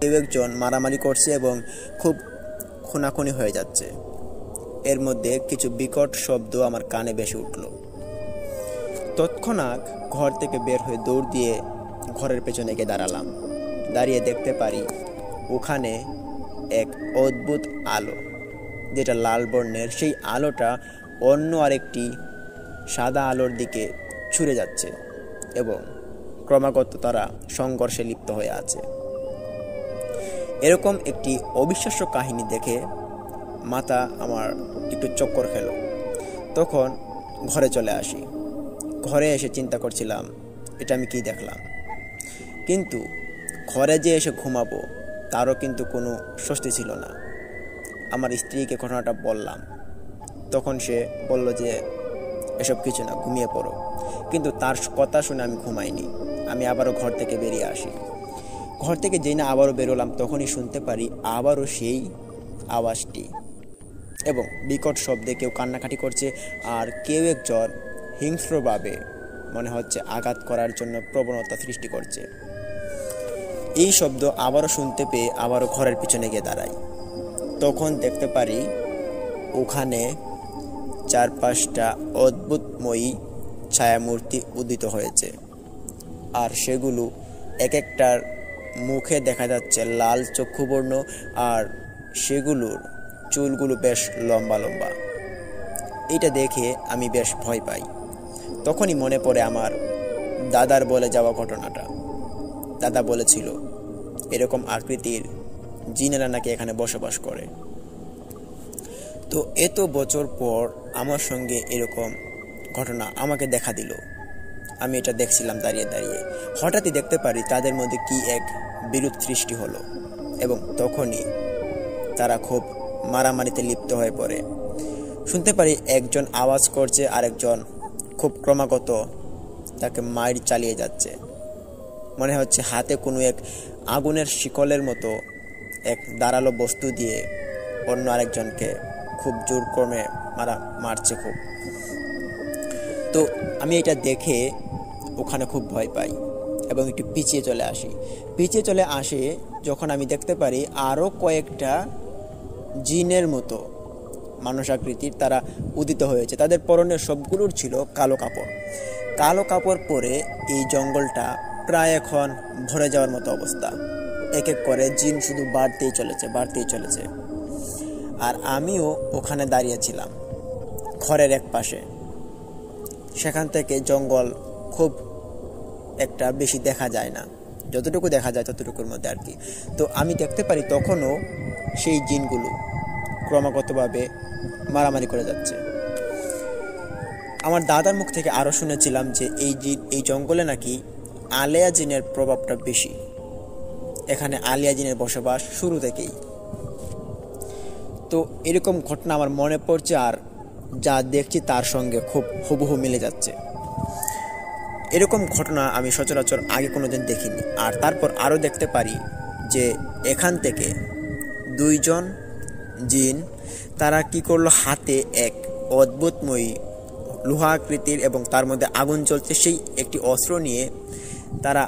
কেউ একজন মারামারি করছে এবং খুব খুনাখুনি হয়ে যাচ্ছে। এর মধ্যে কিছু বিকট শব্দ আমার কানে ভেসে উঠল। তৎক্ষণাৎ ঘর থেকে বের হয়ে দৌড় দিয়ে ঘরের পেছনে গিয়ে দাঁড়ালাম। দাঁড়িয়ে দেখতে পারি ওখানে এক অদ্ভুত আলো, যেটা লাল বর্ণের। সেই আলোটা অন্য আরেকটি সাদা আলোর দিকে ছুঁড়ে যাচ্ছে এবং ক্রমাগত তারা সংঘর্ষে লিপ্ত হয়ে আছে। এরকম একটি অবিশ্বাস্য কাহিনী দেখে মাথা আমার একটু চক্কর খেল। তখন ঘরে চলে আসি। ঘরে এসে চিন্তা করছিলাম এটা আমি কি দেখলাম, কিন্তু ঘরে যে এসে ঘুমাবো তারও কিন্তু কোনো স্বস্তি ছিল না। আমার স্ত্রীকে ঘটনাটা বললাম, তখন সে বলল যে এসব কিছু না, ঘুমিয়ে পড়ো। কিন্তু তার কথা শুনে আমি ঘুমাইনি। আমি আবারও ঘর থেকে বেরিয়ে আসি। ঘর থেকে যেই না আবারও বেরোলাম, তখনই শুনতে পারি আবারও সেই আওয়াজটি এবং বিকট শব্দে কেউ কান্নাকাটি করছে, আর কেউ একজন হিংস্রভাবে মনে হচ্ছে আঘাত করার জন্য প্রবণতা সৃষ্টি করছে। এই শব্দ আবারও শুনতে পেয়ে আবারও ঘরের পিছনে গিয়ে দাঁড়াই। তখন দেখতে পারি ওখানে 4-5টা অদ্ভুতময়ী ছায়ামূর্তি উদিত হয়েছে, আর সেগুলো এক একটার মুখে দেখা যাচ্ছে লাল চক্ষুবর্ণ, আর সেগুলোর চুলগুলো বেশ লম্বা লম্বা। এটা দেখে আমি বেশ ভয় পাই। তখনই মনে পড়ে আমার দাদার বলে যাওয়া ঘটনাটা। দাদা বলেছিল এরকম আকৃতির জিনেরা নাকি এখানে বসবাস করে। তো এত বছর পর আমার সঙ্গে এরকম ঘটনা আমাকে দেখা দিল। আমি এটা দেখছিলাম দাঁড়িয়ে দাঁড়িয়ে। হঠাৎই দেখতে পারি তাদের মধ্যে কি এক বিরোধ সৃষ্টি হলো এবং তখনই তারা খুব মারামারিতে লিপ্ত হয়ে পড়ে। শুনতে পারি একজন আওয়াজ করছে, আরেকজন খুব ক্রমাগত তাকে মাইর চালিয়ে যাচ্ছে। মনে হচ্ছে হাতে কোনো এক আগুনের শিকলের মতো এক ধারালো বস্তু দিয়ে অন্য আরেকজনকে খুব জোর ক্রমে মারছে খুব। তো আমি এটা দেখে ওখানে খুব ভয় পাই এবং একটু পিছিয়ে চলে আসে যখন আমি দেখতে পারি আরও কয়েকটা জিনের মতো মানুষ আকৃতির তারা উদিত হয়েছে। তাদের পরনের সবগুলোর ছিল কালো কাপড় পরে এই জঙ্গলটা প্রায় এখন ভরে যাওয়ার মতো অবস্থা। এক এক করে জিন শুধু বাড়তেই চলেছে। আর আমিও ওখানে দাঁড়িয়েছিলাম ঘরের এক পাশে। সেখান থেকে জঙ্গল খুব একটা বেশি দেখা যায় না, যতটুকু দেখা যায় ততটুকুর মধ্যে আর কি। তো আমি দেখতে পারি তখনও সেই জিনগুলো ক্রমাগতভাবে মারামারি করে যাচ্ছে। আমার দাদার মুখ থেকে আরও শুনেছিলাম যে এই জঙ্গলে নাকি আলেয়া জিনের প্রভাবটা বেশি। এখানে আলেয়া জিনের বসবাস শুরু থেকেই। তো এরকম ঘটনা আমার মনে পড়ছে, আর যা দেখছি তার সঙ্গে খুব হুবহু মিলে যাচ্ছে। এরকম ঘটনা আমি সচরাচর আগে কোনোদিন দেখিনি। আর তারপর আরও দেখতে পারি যে এখান থেকে 2 জন জিন তারা কি করলো, হাতে এক অদ্ভুতময়ী লোহা আকৃতির এবং তার মধ্যে আগুন জ্বলছে সেই একটি অস্ত্র নিয়ে তারা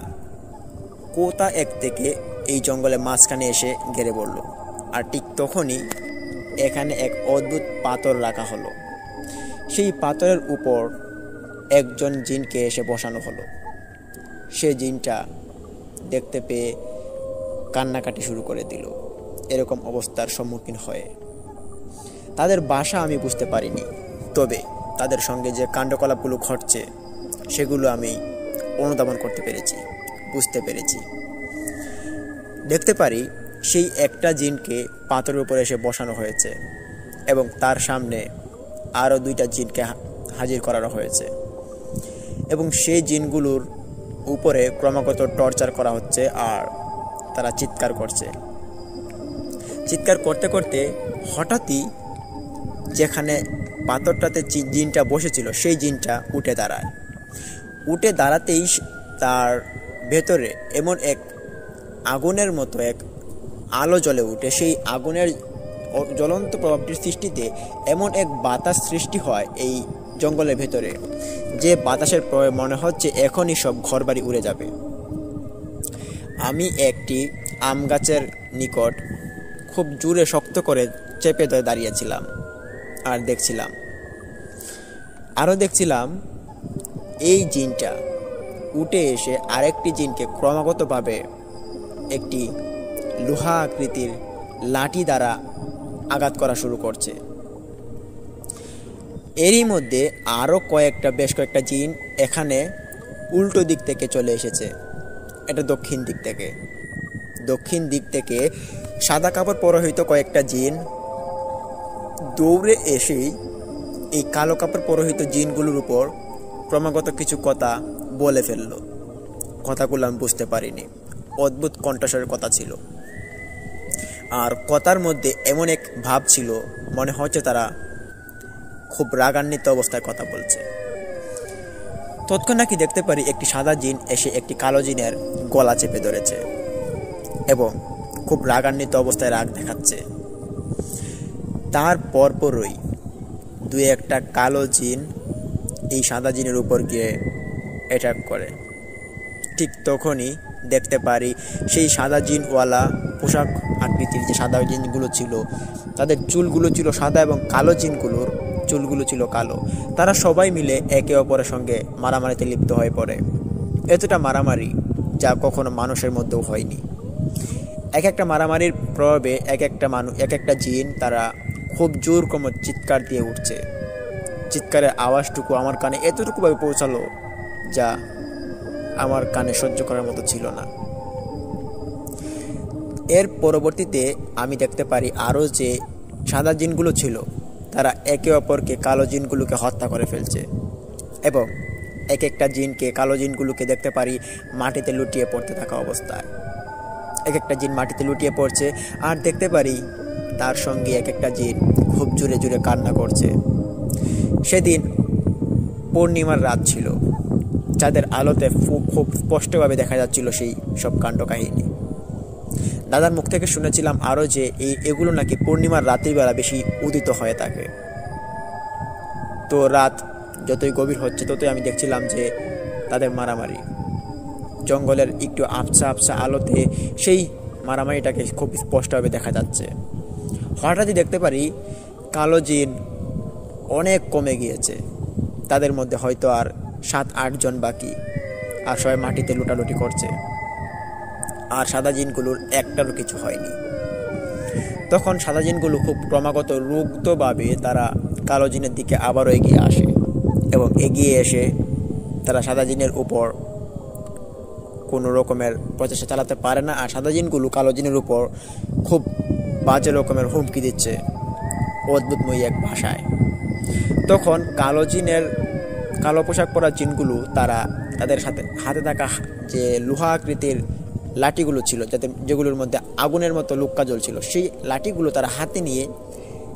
কোথা এক থেকে এই জঙ্গলে মাঝখানে এসে ঘেরে পড়ল। আর ঠিক তখনই এখানে এক অদ্ভুত পাথর রাখা হলো। সেই পাথরের উপর একজন জিনকে এসে বসানো হলো। সে জিনটা দেখতে পেয়ে কান্নাকাটি শুরু করে দিল এরকম অবস্থার সম্মুখীন হয়ে। তাদের ভাষা আমি বুঝতে পারিনি, তবে তাদের সঙ্গে যে কাণ্ডকলাপগুলো ঘটছে সেগুলো আমি অনুধাবন করতে পেরেছি, বুঝতে পেরেছি। দেখতে পারি সেই একটা জিনকে পাথরের উপরে এসে বসানো হয়েছে এবং তার সামনে আরও 2টা জিনকে হাজির করানো হয়েছে এবং সেই জিনগুলোর উপরে ক্রমাগত টর্চার করা হচ্ছে আর তারা চিৎকার করতে করতে হঠাৎই যেখানে পাথরটাতে জিনটা বসেছিল সেই জিনটা উঠে দাঁড়াতেই তার ভেতরে এমন এক আগুনের মতো এক আলো জ্বলে উঠে। সেই আগুনের জ্বলন্ত প্রভাবটির সৃষ্টিতে এমন এক বাতাস সৃষ্টি হয় এই জঙ্গলের ভেতরে, যে বাতাসের প্রভাবে মনে হচ্ছে এখনই সব ঘরবাড়ি উড়ে যাবে। আমি একটি আম গাছের নিকট খুব জোরে শক্ত করে চেপে ধরে দাঁড়িয়েছিলাম আর দেখছিলাম। আরও দেখছিলাম এই জিনটা উঠে এসে আরেকটি জিনকে ক্রমাগতভাবে একটি লোহা আকৃতির লাঠি দ্বারা আঘাত করা শুরু করছে। এরই মধ্যে আরও বেশ কয়েকটা জিন এখানে উল্টো দিক থেকে চলে এসেছে। এটা দক্ষিণ দিক থেকে সাদা কাপড় পরিহিত কয়েকটা জিন দৌড়ে এসেই এই কালো কাপড় পরিহিত জিনগুলোর উপর ক্রমাগত কিছু কথা বলে ফেলল। কথাগুলো আমি বুঝতে পারিনি, অদ্ভুত কণ্ঠস্বরের কথা ছিল। আর কথার মধ্যে এমন এক ভাব ছিল, মনে হচ্ছে তারা খুব রাগান্বিত অবস্থায় কথা বলছে। তৎক্ষণাৎ দেখতে পারি একটি সাদা জিন এসে একটি কালো জিনের গলা চেপে ধরেছে এবং খুব রাগান্বিত অবস্থায় রাগ দেখাচ্ছে। তার পরপরই দুই একটা কালো জিন এই সাদা জিনের উপর গিয়ে অ্যাটাক করে। ঠিক তখনই দেখতে পারি সেই সাদা জিনওয়ালা পোশাক আকৃতির যে সাদা জিনগুলো ছিল, তাদের চুলগুলো ছিল সাদা এবং কালো জিনগুলোর চুলগুলো ছিল কালো। তারা সবাই মিলে একে অপরের সঙ্গে মারামারিতে লিপ্ত হয়ে পড়ে। এতটা মারামারি যা কখনো মানুষের মধ্যেও হয়নি। এক একটা মারামারির প্রভাবে এক একটা জিন তারা খুব জোর কম চিৎকার দিয়ে উঠছে। চিৎকারের আওয়াজটুকু আমার কানে এতটুকুভাবে পৌঁছালো যা আমার কানে সহ্য করার মতো ছিল না। এর পরবর্তীতে আমি দেখতে পারি আরও যে সাদা জিনগুলো ছিল তারা একে অপরকে কালো জিনগুলোকে হত্যা করে ফেলছে এবং এক একটা জিনকে কালো জিনগুলোকে দেখতে পারি মাটিতে লুটিয়ে পড়তে থাকা অবস্থায়। এক একটা জিন মাটিতে লুটিয়ে পড়ছে আর দেখতে পারি তার সঙ্গে এক একটা জিন খুব জোরে জোরে কান্না করছে। সেদিন পূর্ণিমার রাত ছিল, যাদের আলোতে খুব স্পষ্টভাবে দেখা যাচ্ছিল সেই সব কাণ্ড কাহিনী। দাদার মুখ থেকে শুনেছিলাম আরও যে এগুলো নাকি পূর্ণিমার রাতের বেলা বেশি উদিত হয়ে থাকে। তো রাত যতই গভীর হচ্ছে ততই আমি দেখছিলাম যে তাদের মারামারি জঙ্গলের একটু আবছা আলোতে সেই মারামারিটাকে খুব স্পষ্টভাবে দেখা যাচ্ছে। হঠাৎই দেখতে পারি কালো জিন অনেক কমে গিয়েছে, তাদের মধ্যে হয়তো আর 7-8 জন বাকি, আর সবাই মাটিতে লুটালুটি করছে। আর সাদা জিনগুলোর একটারও কিছু হয়নি। তখন সাদা জিনগুলো খুব ক্রমাগত রুগ্ধভাবে তারা কালো জিনের দিকে আবারও এগিয়ে আসে এবং এগিয়ে এসে তারা সাদা জিনের উপর কোনো রকমের প্রচেষ্টা চালাতে পারে না। আর সাদা জিনগুলো কালো জিনের উপর খুব বাজে রকমের হুমকি দিচ্ছে অদ্ভুতময়ী এক ভাষায়। তখন কালো পোশাক পরা জিনগুলো তারা তাদের সাথে হাতে থাকা যে লোহা আকৃতির লাঠিগুলো ছিল, যেগুলোর মধ্যে আগুনের মতো লুক্কা জ্বলছিল, সেই লাঠিগুলো তারা হাতে নিয়ে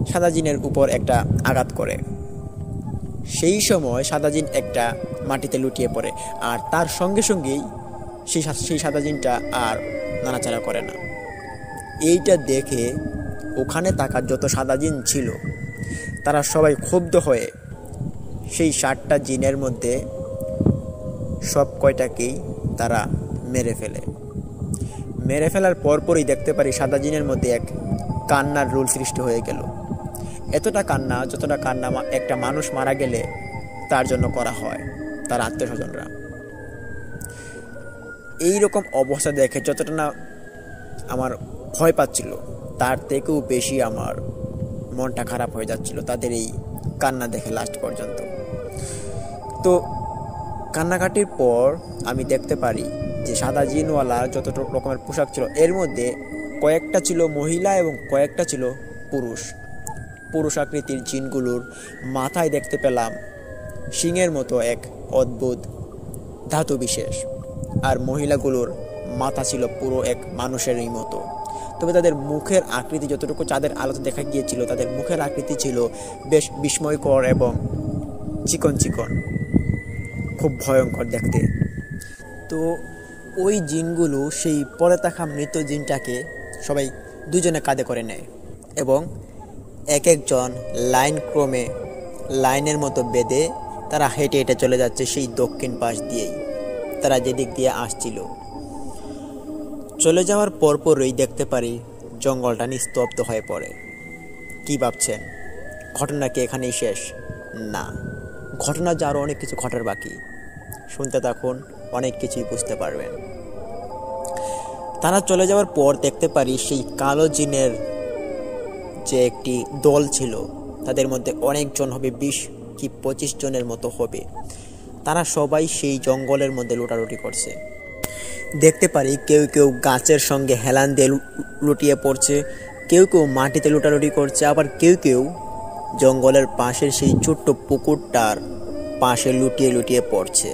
সাদা জিনের উপর একটা আঘাত করে। সেই সময় সাদা জিন একটা মাটিতে লুটিয়ে পড়ে আর তার সঙ্গে সঙ্গেই সেই সাদা জিনটা আর নাড়াচাড়া করে না। এইটা দেখে ওখানে থাকা যত সাদা জিন ছিল তারা সবাই ক্ষুব্ধ হয়ে সেই 7টা জিনের মধ্যে সব কয়টাকেই তারা মেরে ফেলার পরপরই দেখতে পারি সাদা জিনের মধ্যে এক কান্নার রোল সৃষ্টি হয়ে গেল। এতটা কান্না যতটা কান্না একটা মানুষ মারা গেলে তার জন্য করা হয় তার আত্মীয়স্বজনরা। এইরকম অবস্থা দেখে যতটা না আমার ভয় পাচ্ছিল, তার থেকেও বেশি আমার মনটা খারাপ হয়ে যাচ্ছিল তাদের এই কান্না দেখে লাস্ট পর্যন্ত। তো কান্নাকাটির পর আমি দেখতে পারি যে সাদা জিনওয়ালা যত রকমের পোশাক ছিল এর মধ্যে কয়েকটা ছিল মহিলা এবং কয়েকটা ছিল পুরুষ আকৃতির জিনগুলোর মাথায় দেখতে পেলাম শিংয়ের মতো এক অদ্ভুত ধাতু বিশেষ, আর মহিলাগুলোর মাথা ছিল পুরো এক মানুষেরই মতো। তবে তাদের মুখের আকৃতি যতটুকু চাঁদের আলোতে দেখা গিয়েছিল, তাদের মুখের আকৃতি ছিল বেশ বিস্ময়কর এবং চিকন, খুব ভয়ঙ্কর দেখতে। তো ওই জিনগুলো সেই পরে থাকা মৃত জিনটাকে সবাই দুজনে কাঁধে করে নেয় এবং এক একজন লাইনের মতো বেঁধে তারা হেঁটে হেঁটে চলে যাচ্ছে সেই দক্ষিণ পাশ দিয়েই, তারা যেদিক দিয়ে আসছিল। চলে যাওয়ার পরপরই দেখতে পারি জঙ্গলটা নিস্তব্ধ হয়ে পড়ে। কি ভাবছেন, ঘটনা কি এখানেই শেষ? না, ঘটনা যে আরও অনেক কিছু ঘটার বাকি। শুনতে থাকুন, অনেক কিছুই বুঝতে পারবেন। তারা চলে যাওয়ার পর দেখতে পারি সেই কালো জিনের যে একটি দল ছিল, তাদের মধ্যে অনেকজন হবে, 20 কি 25 জনের মতো হবে। তারা সবাই সেই জঙ্গলের মধ্যে লুটালুটি করছে। দেখতে পারি কেউ কেউ গাছের সঙ্গে হেলান দিয়ে লুটিয়ে পড়ছে, কেউ কেউ মাটিতে লুটালুটি করছে, আবার কেউ কেউ জঙ্গলের পাশের সেই ছোট্ট পুকুরটার পাশে লুটিয়ে লুটিয়ে পড়ছে।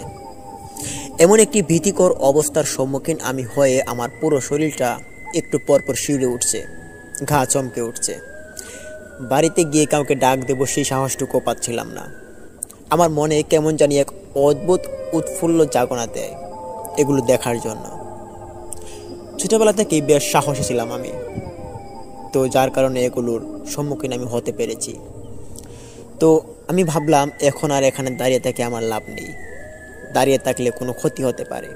এমন একটি ভীতিকর অবস্থার সম্মুখীন আমি হয়ে আমার পুরো শরীরটা একটু পরপর শিউরে উঠছে, ঘা চমকে উঠছে। বাড়িতে গিয়ে কাউকে ডাক দেব সেই সাহসটুকু পাচ্ছিলাম না। আমার মনে কেমন জানি এক অদ্ভুত উৎফুল্ল জাগনা দেয় এগুলো দেখার জন্য। ছোটবেলা থেকেই বেশ সাহসী ছিলাম আমি, তো যার কারণে এগুলোর সম্মুখীন আমি হতে পেরেছি। তো আমি ভাবলাম এখন আর এখানে দাঁড়িয়ে থেকে আমার লাভ নেই, দাঁড়িয়ে থাকলে কোনো ক্ষতি হতে পারে।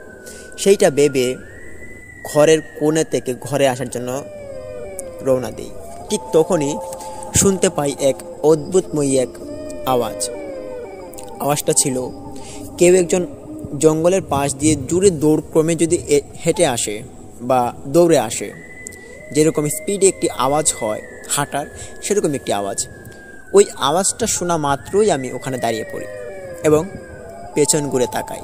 সেইটা ভেবে ঘরের কোণে থেকে ঘরে আসার জন্য রওনা দিই। ঠিক তখনই শুনতে পাই এক অদ্ভুতময়ী এক আওয়াজ। আওয়াজটা ছিল কেউ একজন জঙ্গলের পাশ দিয়ে জোরে দৌড়ক্রমে যদি হেঁটে আসে বা দৌড়ে আসে, যেরকম স্পিডে একটি আওয়াজ হয় হাঁটার, সেরকম একটি আওয়াজ। ওই আওয়াজটা শোনা মাত্রই আমি ওখানে দাঁড়িয়ে পড়ি এবং পেছন ঘুরে তাকাই।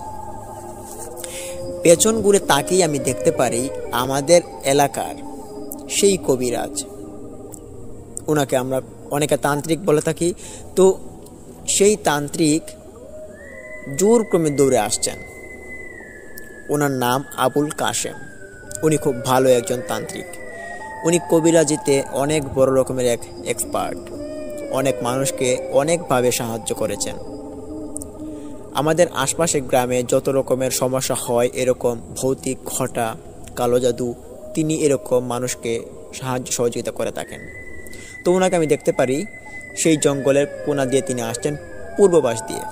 পেছন ঘুরে তাকিয়ে আমি দেখতে পারি আমাদের এলাকার সেই কবিরাজ, ওনাকে আমরা অনেকে তান্ত্রিক বলে থাকি। তো সেই তান্ত্রিক জোরক্রমে দৌড়ে আসছেন। ওনার নাম আবুল কাশেম। উনি খুব ভালো একজন তান্ত্রিক। উনি কবিরাজিতে অনেক বড় রকমের এক এক্সপার্ট, অনেক মানুষকে অনেকভাবে সাহায্য করেছেন। আমাদের আশপাশের গ্রামে যত রকমের সমস্যা হয়, এরকম ভৌতিক ঘটা, কালো জাদু, তিনি এরকম মানুষকে সাহায্য সহযোগিতা করে থাকেন। তো ওনাকে আমি দেখতে পারি সেই জঙ্গলের কোণা দিয়ে তিনি আসছেন পূর্ব পাশ দিয়ে।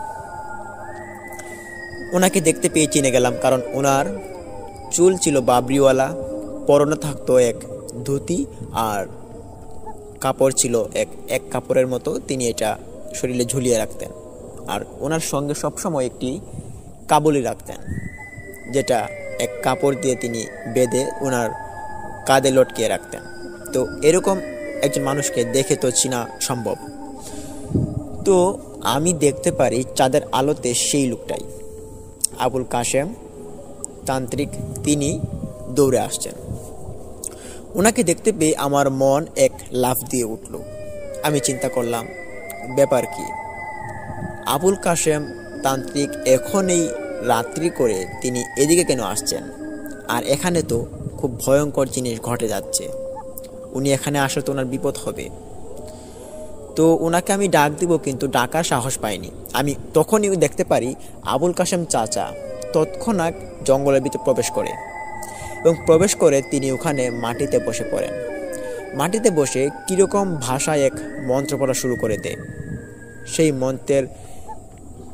ওনাকে দেখতে পেয়ে চিনে গেলাম, কারণ ওনার চুল ছিল বাবরিওয়ালা, পরনে থাকতো এক ধুতি, আর কাপড় ছিল এক কাপড়ের মতো, তিনি এটা শরীরে ঝুলিয়ে রাখতেন। আর ওনার সঙ্গে সবসময় একটি কাবুলি রাখতেন, যেটা এক কাপড় দিয়ে তিনি বেঁধে ওনার কাঁধে লটকিয়ে রাখতেন। তো এরকম একজন মানুষকে দেখে তো চেনা সম্ভব। তো আমি দেখতে পারি চাঁদের আলোতে সেই লোকটাই আবুল কাশেম তান্ত্রিক, তিনি দৌড়ে আসছেন। ওনাকে দেখতে পেয়ে আমার মন এক লাফ দিয়ে উঠল। আমি চিন্তা করলাম, ব্যাপার কি? আবুল কাশেম তান্ত্রিক এখন এই রাত্রি করে তিনি এদিকে কেন আসছেন? আর এখানে তো খুব ভয়ঙ্কর জিনিস ঘটে যাচ্ছে, উনি এখানে আসলে তো ওনার বিপদ হবে। তো ওনাকে আমি ডাক দিব, কিন্তু ডাকার সাহস পাইনি। আমি তখনই দেখতে পারি আবুল কাশেম চাচা তৎক্ষণাৎ জঙ্গলের ভিতরে প্রবেশ করে, এবং প্রবেশ করে তিনি ওখানে মাটিতে বসে পড়েন। মাটিতে বসে কীরকম ভাষায় এক মন্ত্র পড়া শুরু করে দেয়। সেই মন্ত্রের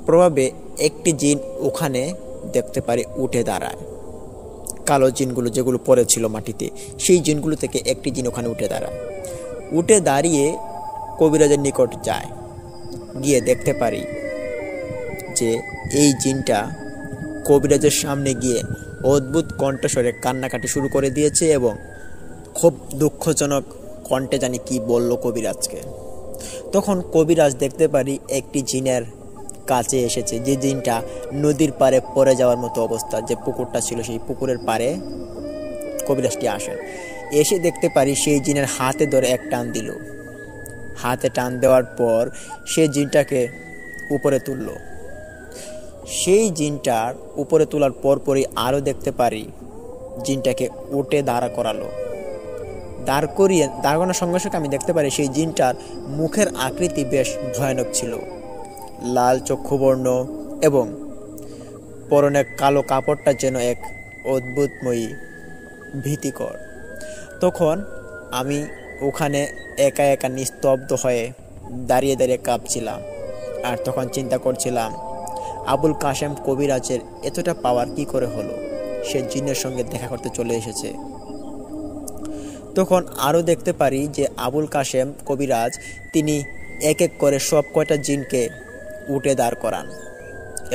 প্রভাবে একটি জিন ওখানে দেখতে পারি উঠে দাঁড়ায়। কালো জিনগুলো যেগুলো পড়েছিল মাটিতে, সেই জিনগুলো থেকে একটি জিন ওখানে উঠে দাঁড়ায়। উঠে দাঁড়িয়ে কবিরাজের নিকট যায়। গিয়ে দেখতে পারি যে এই জিনটা কবিরাজের সামনে গিয়ে অদ্ভুত কণ্ঠস্বরে কান্নাকাটি শুরু করে দিয়েছে, এবং খুব দুঃখজনক কণ্ঠে জানি কি বলল কবিরাজকে। তখন কবিরাজ দেখতে পারি একটি জিনের কাছে এসেছে, যে জিনটা নদীর পাড়ে পড়ে যাওয়ার মতো অবস্থা, যে পুকুরটা ছিল সেই পুকুরের পাড়ে কবিরাজটি আসেন। এসে দেখতে পারি সেই জিনের হাতে ধরে এক টান দিল। হাতে টান দেওয়ার পর সে জিনটাকে উপরে তুলল। সেই জিনটার উপরে তোলার পরপরই আরও দেখতে পারি জিনটাকে উঠে দাঁড়া করালো। দাঁড় করানোর সঙ্গে সঙ্গে আমি দেখতে পারি সেই জিনটার মুখের আকৃতি বেশ ভয়ানক ছিল, লাল চক্ষুবর্ণ, এবং পরনের কালো কাপড়টা যেন এক অদ্ভুতময়ী, ভীতিকর। তখন আমি ওখানে একা একা নিস্তব্ধ হয়ে দাঁড়িয়ে দাঁড়িয়ে কাঁপছিলাম, আর তখন চিন্তা করছিলাম আবুল কাশেম কবিরাজের এতটা পাওয়ার কি করে হলো? সে জিনের সঙ্গে দেখা করতে চলে এসেছে। তখন আরও দেখতে পারি যে আবুল কাশেম কবিরাজ তিনি এক এক করে সব কয়টা জিনকে উঠে দাঁড় করান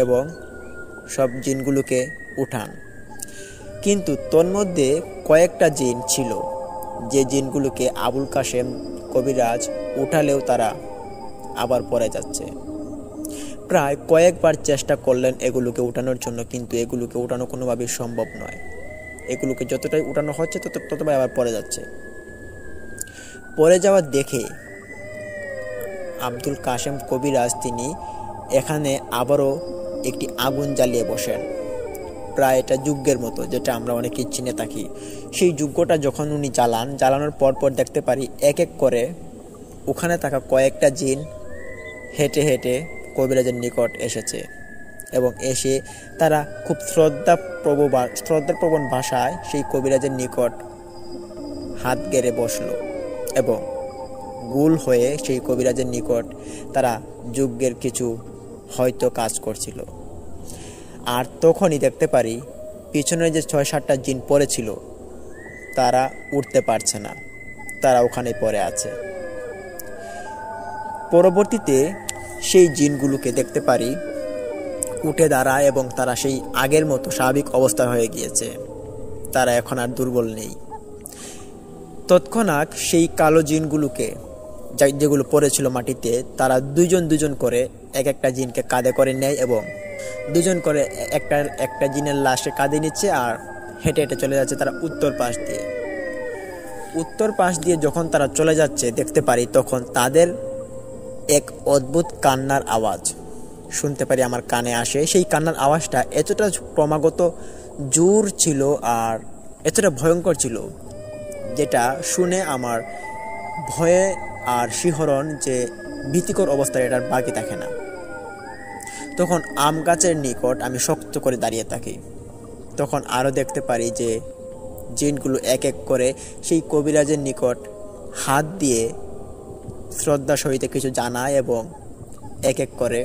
এবং সব জিনগুলোকে উঠান। কিন্তু তন্মধ্যে কয়েকটা জিন ছিল যে জিনগুলোকে আবুল কাশেম কবিরাজ উঠালেও তারা আবার পড়ে যাচ্ছে। প্রায় কয়েকবার চেষ্টা করলেন এগুলোকে উঠানোর জন্য, কিন্তু এগুলোকে উঠানো কোনোভাবেই সম্ভব নয়। এগুলোকে যতটাই উঠানো হচ্ছে ততটাই আবার পড়ে যাচ্ছে। পড়ে যাওয়া দেখে আবুল কাশেম কবিরাজ তিনি এখানে আবারও একটি আগুন জ্বালিয়ে বসেন, প্রায় এটা যজ্ঞের মতো, যেটা আমরা অনেকেই চিনে থাকি। সেই যজ্ঞটা যখন উনি জ্বালানোর পর দেখতে পারি এক এক করে ওখানে থাকা কয়েকটা জিন হেঁটে হেঁটে কবিরাজের নিকট এসেছে এবং এসে তারা খুব শ্রদ্ধাপ্রবণ ভাষায় সেই কবিরাজের নিকট হাত গেড়ে বসলো এবং গোল হয়ে সেই কবিরাজের নিকট তারা যজ্ঞের কিছু হয়তো কাজ করছিল। আর তখনই দেখতে পারি পিছনে যে ৬-৭টা জিন পড়েছিল তারা উঠতে পারছে না, তারা ওখানে পড়ে আছে। পরবর্তীতে সেই জিনগুলোকে দেখতে পারি উঠে দাঁড়ায় এবং তারা সেই আগের মতো স্বাভাবিক অবস্থা হয়ে গিয়েছে, তারা এখন আর দুর্বল নেই। তৎক্ষণাৎ সেই কালো জিনগুলোকে যেগুলো পড়েছিল মাটিতে তারা দুজন করে এক একটা জিনকে কাঁধে করে নেয় এবং দুজন করে একটা জিনের লাশে কাঁধে নিচ্ছে আর হেঁটে হেঁটে চলে যাচ্ছে তারা উত্তর পাশ দিয়ে যখন তারা চলে যাচ্ছে দেখতে পারি তখন তাদের এক অদ্ভুত কান্নার আওয়াজ শুনতে পারি, আমার কানে আসে। সেই কান্নার আওয়াজটা এতটা ক্রমাগত জোর ছিল আর এতটা ভয়ঙ্কর ছিল যেটা শুনে আমার ভয়ে আর শিহরণ যে ভীতিকর অবস্থা এটার বাকি থাকে না। তখন আম গাছের নিকট আমি শক্ত করে দাঁড়িয়ে থাকি। তখন আরও দেখতে পারি যে জিনগুলো এক এক করে সেই কবিরাজের নিকট হাত দিয়ে শ্রদ্ধা সহিত কিছু জানায় এবং এক এক করে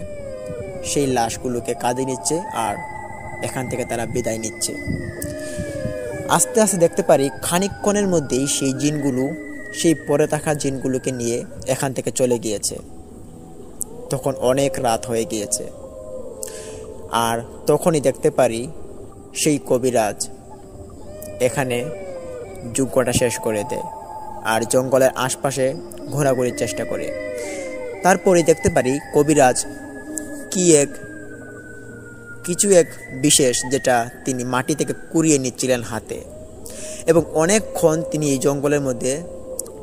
সেই লাশগুলোকে কাঁধে নিচ্ছে আর এখান থেকে তারা বিদায় নিচ্ছে। আস্তে আস্তে দেখতে পারি খানিকক্ষণের মধ্যেই সেই জিনগুলো সেই পড়ে থাকা জিনগুলোকে নিয়ে এখান থেকে চলে গিয়েছে। তখন অনেক রাত হয়ে গিয়েছে আর তখনই দেখতে পারি সেই কবিরাজ এখানে যজ্ঞটা শেষ করে দেয় আর জঙ্গলের আশপাশে ঘোরাঘুরির চেষ্টা করে। তারপরে দেখতে পারি কবিরাজ কিছু এক বিশেষ যেটা তিনি মাটি থেকে কুড়িয়ে নিচ্ছিলেন হাতে এবং অনেকক্ষণ তিনি এই জঙ্গলের মধ্যে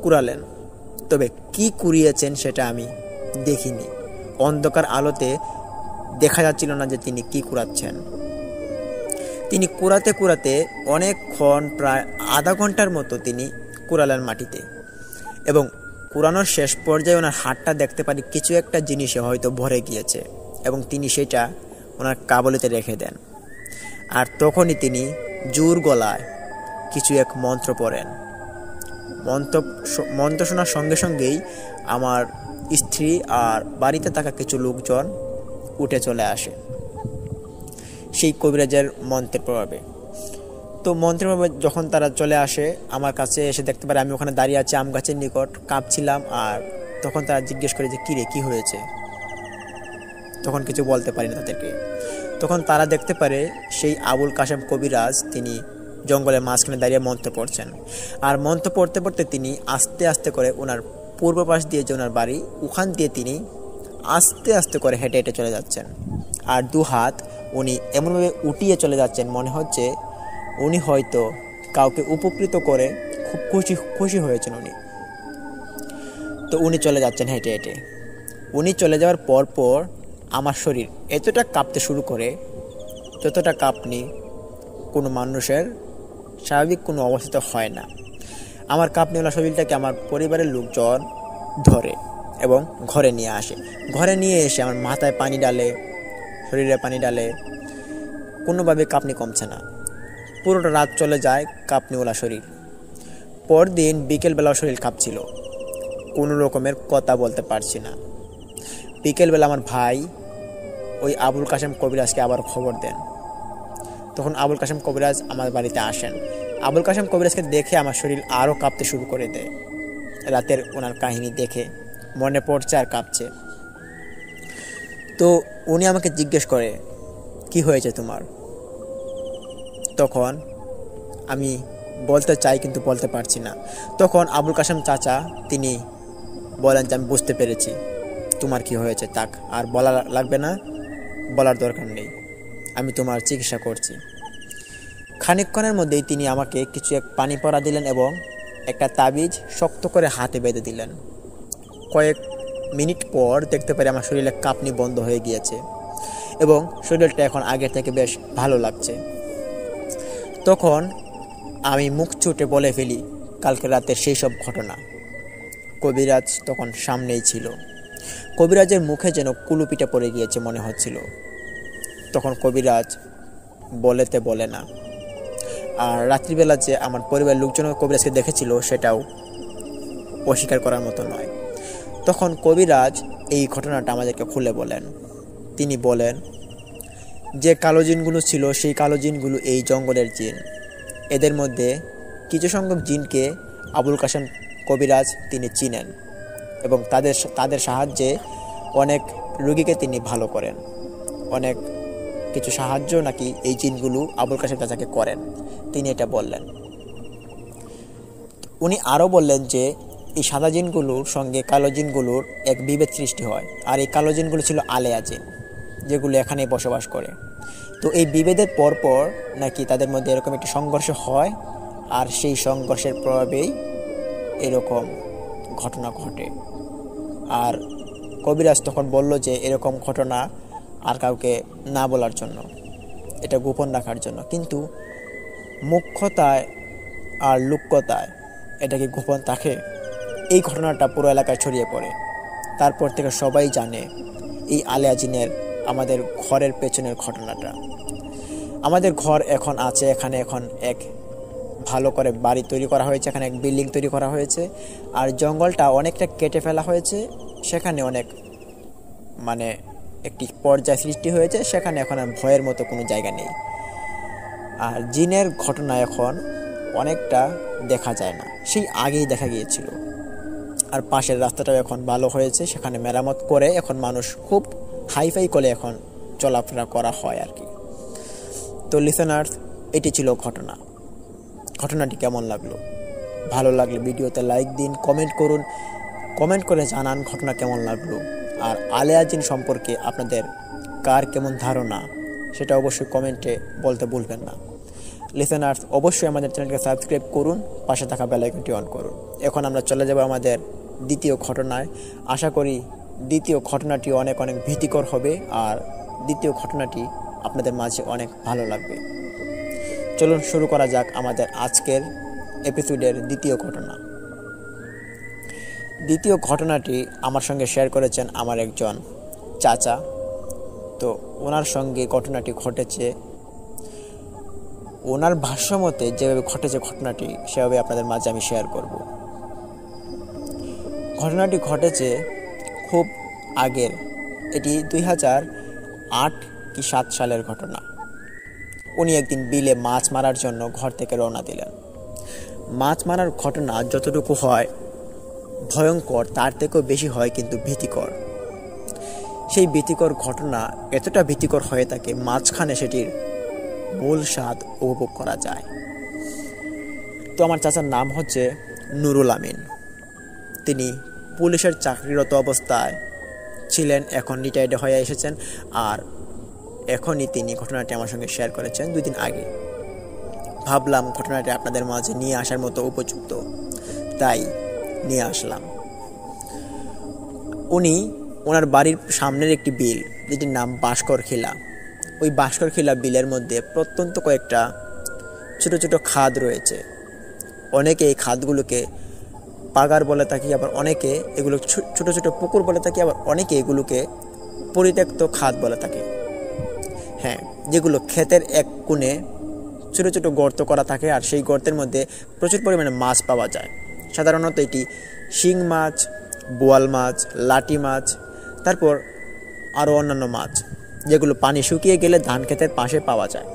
কুড়ালেন, তবে কি কুড়িয়েছেন সেটা আমি দেখিনি। অন্ধকার আলোতে দেখা যাচ্ছিল না যে তিনি কি কুড়াচ্ছেন। তিনি কুড়াতে অনেকক্ষণ প্রায় আধা ঘন্টার মতো তিনি কুড়ালেন মাটিতে এবং কুড়ানোর শেষ পর্যায়ে ওনার হাতটা দেখতে পারি কিছু একটা জিনিসে হয়তো ভরে গিয়েছে এবং তিনি সেটা ওনার কাবলেতে রেখে দেন। আর তখনই তিনি জোর গলায় কিছু এক মন্ত্র পড়েন। মন্ত্র শোনার সঙ্গে সঙ্গেই আমার স্ত্রী আর বাড়িতে থাকা কিছু লোকজন উঠে চলে আসে সেই কবিরাজের মন্ত্রের প্রভাবে। তো মন্ত্রের প্রভাবে যখন তারা চলে আসে আমার কাছে এসে দেখতে পারে আমি ওখানে দাঁড়িয়ে আছি আম গাছের নিকট, কাঁপছিলাম। আর তখন তারা জিজ্ঞেস করে যে কিরে কি হয়েছে, তখন কিছু বলতে পারি না তাদেরকে। তখন তারা দেখতে পারে সেই আবুল কাশেম কবিরাজ তিনি জঙ্গলের মাঝখানে দাঁড়িয়ে মন্ত্র পড়ছেন আর মন্ত্র পড়তে তিনি আস্তে আস্তে করে ওনার পূর্ব পাশ দিয়ে যে ওনার বাড়ি ওখান দিয়ে তিনি আস্তে আস্তে করে হেঁটে হেঁটে চলে যাচ্ছেন আর দু হাত উনি এমনভাবে উঠিয়ে চলে যাচ্ছেন মনে হচ্ছে উনি হয়তো কাউকে উপকৃত করে খুব খুশি হয়েছেন উনি। তো উনি চলে যাচ্ছেন হেঁটে হেঁটে। উনি চলে যাওয়ার পর আমার শরীর এতটা কাঁপতে শুরু করে যতটা কাঁপনি কোনো মানুষের স্বাভাবিক কোনো অবস্থিত হয় না। আমার কাঁপনিওয়ালা শরীরটাকে আমার পরিবারের লোকজন ধরে এবং ঘরে নিয়ে আসে। ঘরে নিয়ে এসে আমার মাথায় পানি ডালে, শরীরে পানি ডালে, কোনোভাবে কাঁপনি কমছে না। পুরোটা রাত চলে যায় কাঁপনিওয়ালা শরীর। পরদিন বিকেলবেলাও শরীর কাঁপছিল, কোনো রকমের কথা বলতে পারছি না। বিকেলবেলা আমার ভাই ওই আবুল কাশেম কবিরাজকে আবার খবর দেন। তখন আবুল কাশেম কবিরাজ আমার বাড়িতে আসেন। আবুল কাশেম কবিরাজকে দেখে আমার শরীর আরও কাঁপতে শুরু করে দেয়। রাতের ওনার কাহিনী দেখে মনে পড়ছে আর কাঁপছে। তো উনি আমাকে জিজ্ঞেস করে, কি হয়েছে তোমার? তখন আমি বলতে চাই কিন্তু বলতে পারছি না। তখন আবুল কাশেম চাচা তিনি বলেন যে আমি বুঝতে পেরেছি তোমার কি হয়েছে, তাক আর বলা লাগবে না, বলার দরকার নেই, আমি তোমার চিকিৎসা করছি। খানিকক্ষণের মধ্যেই তিনি আমাকে কিছু এক পানি পড়া দিলেন এবং একটা তাবিজ শক্ত করে হাতে বেঁধে দিলেন। কয়েক মিনিট পর দেখতে পারি আমার শরীরে কাঁপুনি বন্ধ হয়ে গিয়েছে এবং শরীরটা এখন আগের থেকে বেশ ভালো লাগছে। তখন আমি মুখ ছুটে বলে ফেলি কালকে রাতের সেই সব ঘটনা। কবিরাজ তখন সামনেই ছিল। কবিরাজের মুখে যেন কুলুপিটা পড়ে গিয়েছে মনে হচ্ছিল। তখন কবিরাজ বলেতে বলে না। আর রাত্রিবেলা যে আমার পরিবারের লোকজন কবিরাজকে দেখেছিল সেটাও অস্বীকার করার মতো নয়। তখন কবিরাজ এই ঘটনাটা আমাদেরকে খুলে বলেন। তিনি বলেন যে কালো জিনগুলো ছিল সেই কালো জিনগুলো এই জঙ্গলের জিন। এদের মধ্যে কিছু সংখ্যক জিনকে আবুল কাশেম কবিরাজ তিনি চিনেন এবং তাদের সাহায্যে অনেক রোগীকে তিনি ভালো করেন। অনেক কিছু সাহায্য নাকি এই জিনগুলো আবুল কাশেম চাচাকে করেন, তিনি এটা বললেন। উনি আরও বললেন যে এই সাদা জিনগুলোর সঙ্গে কালো জিনগুলোর এক বিভেদ সৃষ্টি হয়, আর এই কালো জিনগুলো ছিল আলেয়া জিন, যেগুলো এখানেই বসবাস করে। তো এই বিভেদের পরপর নাকি তাদের মধ্যে এরকম একটি সংঘর্ষ হয়, আর সেই সংঘর্ষের প্রভাবেই এরকম ঘটনা ঘটে। আর কবিরাজ তখন বলল যে এরকম ঘটনা আর কাউকে না বলার জন্য, এটা গোপন রাখার জন্য। কিন্তু মুখ্যতায় আর লুক্যতায় এটা কি গোপন থাকে? এই ঘটনাটা পুরো এলাকায় ছড়িয়ে পড়ে। তারপর থেকে সবাই জানে এই আলেয়া জিনের আমাদের ঘরের পেছনের ঘটনাটা। আমাদের ঘর এখন আছে, এখানে এখন এক ভালো করে বাড়ি তৈরি করা হয়েছে, এখানে এক বিল্ডিং তৈরি করা হয়েছে। আর জঙ্গলটা অনেকটা কেটে ফেলা হয়েছে, সেখানে অনেক একটি পর্যায় সৃষ্টি হয়েছে, সেখানে এখন আর ভয়ের মতো কোনো জায়গা নেই। আর জিনের ঘটনা এখন অনেকটা দেখা যায় না, সেই আগেই দেখা গিয়েছিল। আর পাশের রাস্তাটাও এখন ভালো হয়েছে, সেখানে মেরামত করে এখন মানুষ খুব হাইফাই করে এখন চলাফেরা করা হয় আর কি। তো লিসেনার্স, এটি ছিল ঘটনাটি কেমন লাগলো? ভালো লাগলে ভিডিওতে লাইক দিন, কমেন্ট করুন, কমেন্ট করে জানান ঘটনা কেমন লাগলো। আর আলেয়া জিন সম্পর্কে আপনাদের কার কেমন ধারণা সেটা অবশ্যই কমেন্টে বলতে ভুলবেন না। লিসেনার্স, অবশ্যই আমাদের চ্যানেলকে সাবস্ক্রাইব করুন, পাশে থাকা বেল আইকনটি অন করুন। এখন আমরা চলে যাব আমাদের দ্বিতীয় ঘটনায়। আশা করি দ্বিতীয় ঘটনাটি অনেক অনেক ভীতিকর হবে, আর দ্বিতীয় ঘটনাটি আপনাদের মাঝে অনেক ভালো লাগবে। চলুন শুরু করা যাক আমাদের আজকের এপিসোডের দ্বিতীয় ঘটনা। দ্বিতীয় ঘটনাটি আমার সঙ্গে শেয়ার করেছেন আমার একজন চাচা। তো ওনার সঙ্গে ঘটনাটি ঘটেছে, ওনার ভাষ্যমতে যেভাবে ঘটেছে ঘটনাটি সেভাবে আপনাদের মাঝে আমি শেয়ার করব। ঘটনাটি ঘটেছে খুব আগের, এটি 2008 কি 7 সালের ঘটনা। উনি একদিন বিলে মাছ মারার জন্য ঘর থেকে রওনা দিলেন। মাছ মারার ঘটনা যতটুকু হয় ভয়ঙ্কর, তার থেকেও বেশি হয় কিন্তু ভীতিকর। সেই ভীতিকর ঘটনা এতটা ভীতিকর হয়ে থাকে, মাঝখানে সেটির মূল স্বাদ উপভোগ করা যায়। তো আমার চাচার নাম হচ্ছে নুরুল আমিন। তিনি পুলিশের চাকরিরত অবস্থায় ছিলেন, এখন রিটায়ার্ড হয়ে এসেছেন। আর এখনই তিনি ঘটনাটি আমার সঙ্গে শেয়ার করেছেন 2 দিন আগে। ভাবলাম ঘটনাটি আপনাদের মাঝে নিয়ে আসার মতো উপযুক্ত, তাই নিয়ে আসলাম। উনি ওনার বাড়ির সামনের একটি বিল, যেটির নাম বাঁশকরখিলা। ওই বাঁশকরখিলা বিলের মধ্যে প্রত্যন্ত কয়েকটা ছোট ছোট খাদ রয়েছে। অনেকে এই খাদগুলোকে পাগার বলে থাকি, আবার অনেকে এগুলো ছোট ছোট পুকুর বলে থাকি, আবার অনেকে এগুলোকে পরিত্যক্ত খাদ বলে থাকে। হ্যাঁ, যেগুলো ক্ষেতের এক কোণে ছোট ছোট গর্ত করা থাকে, আর সেই গর্তের মধ্যে প্রচুর পরিমাণে মাছ পাওয়া যায়। সাধারণত এটি শিং মাছ, বোয়াল মাছ, লাটি মাছ, তারপর আরও অন্যান্য মাছ, যেগুলো পানি শুকিয়ে গেলে ধান ক্ষেতের পাশে পাওয়া যায়।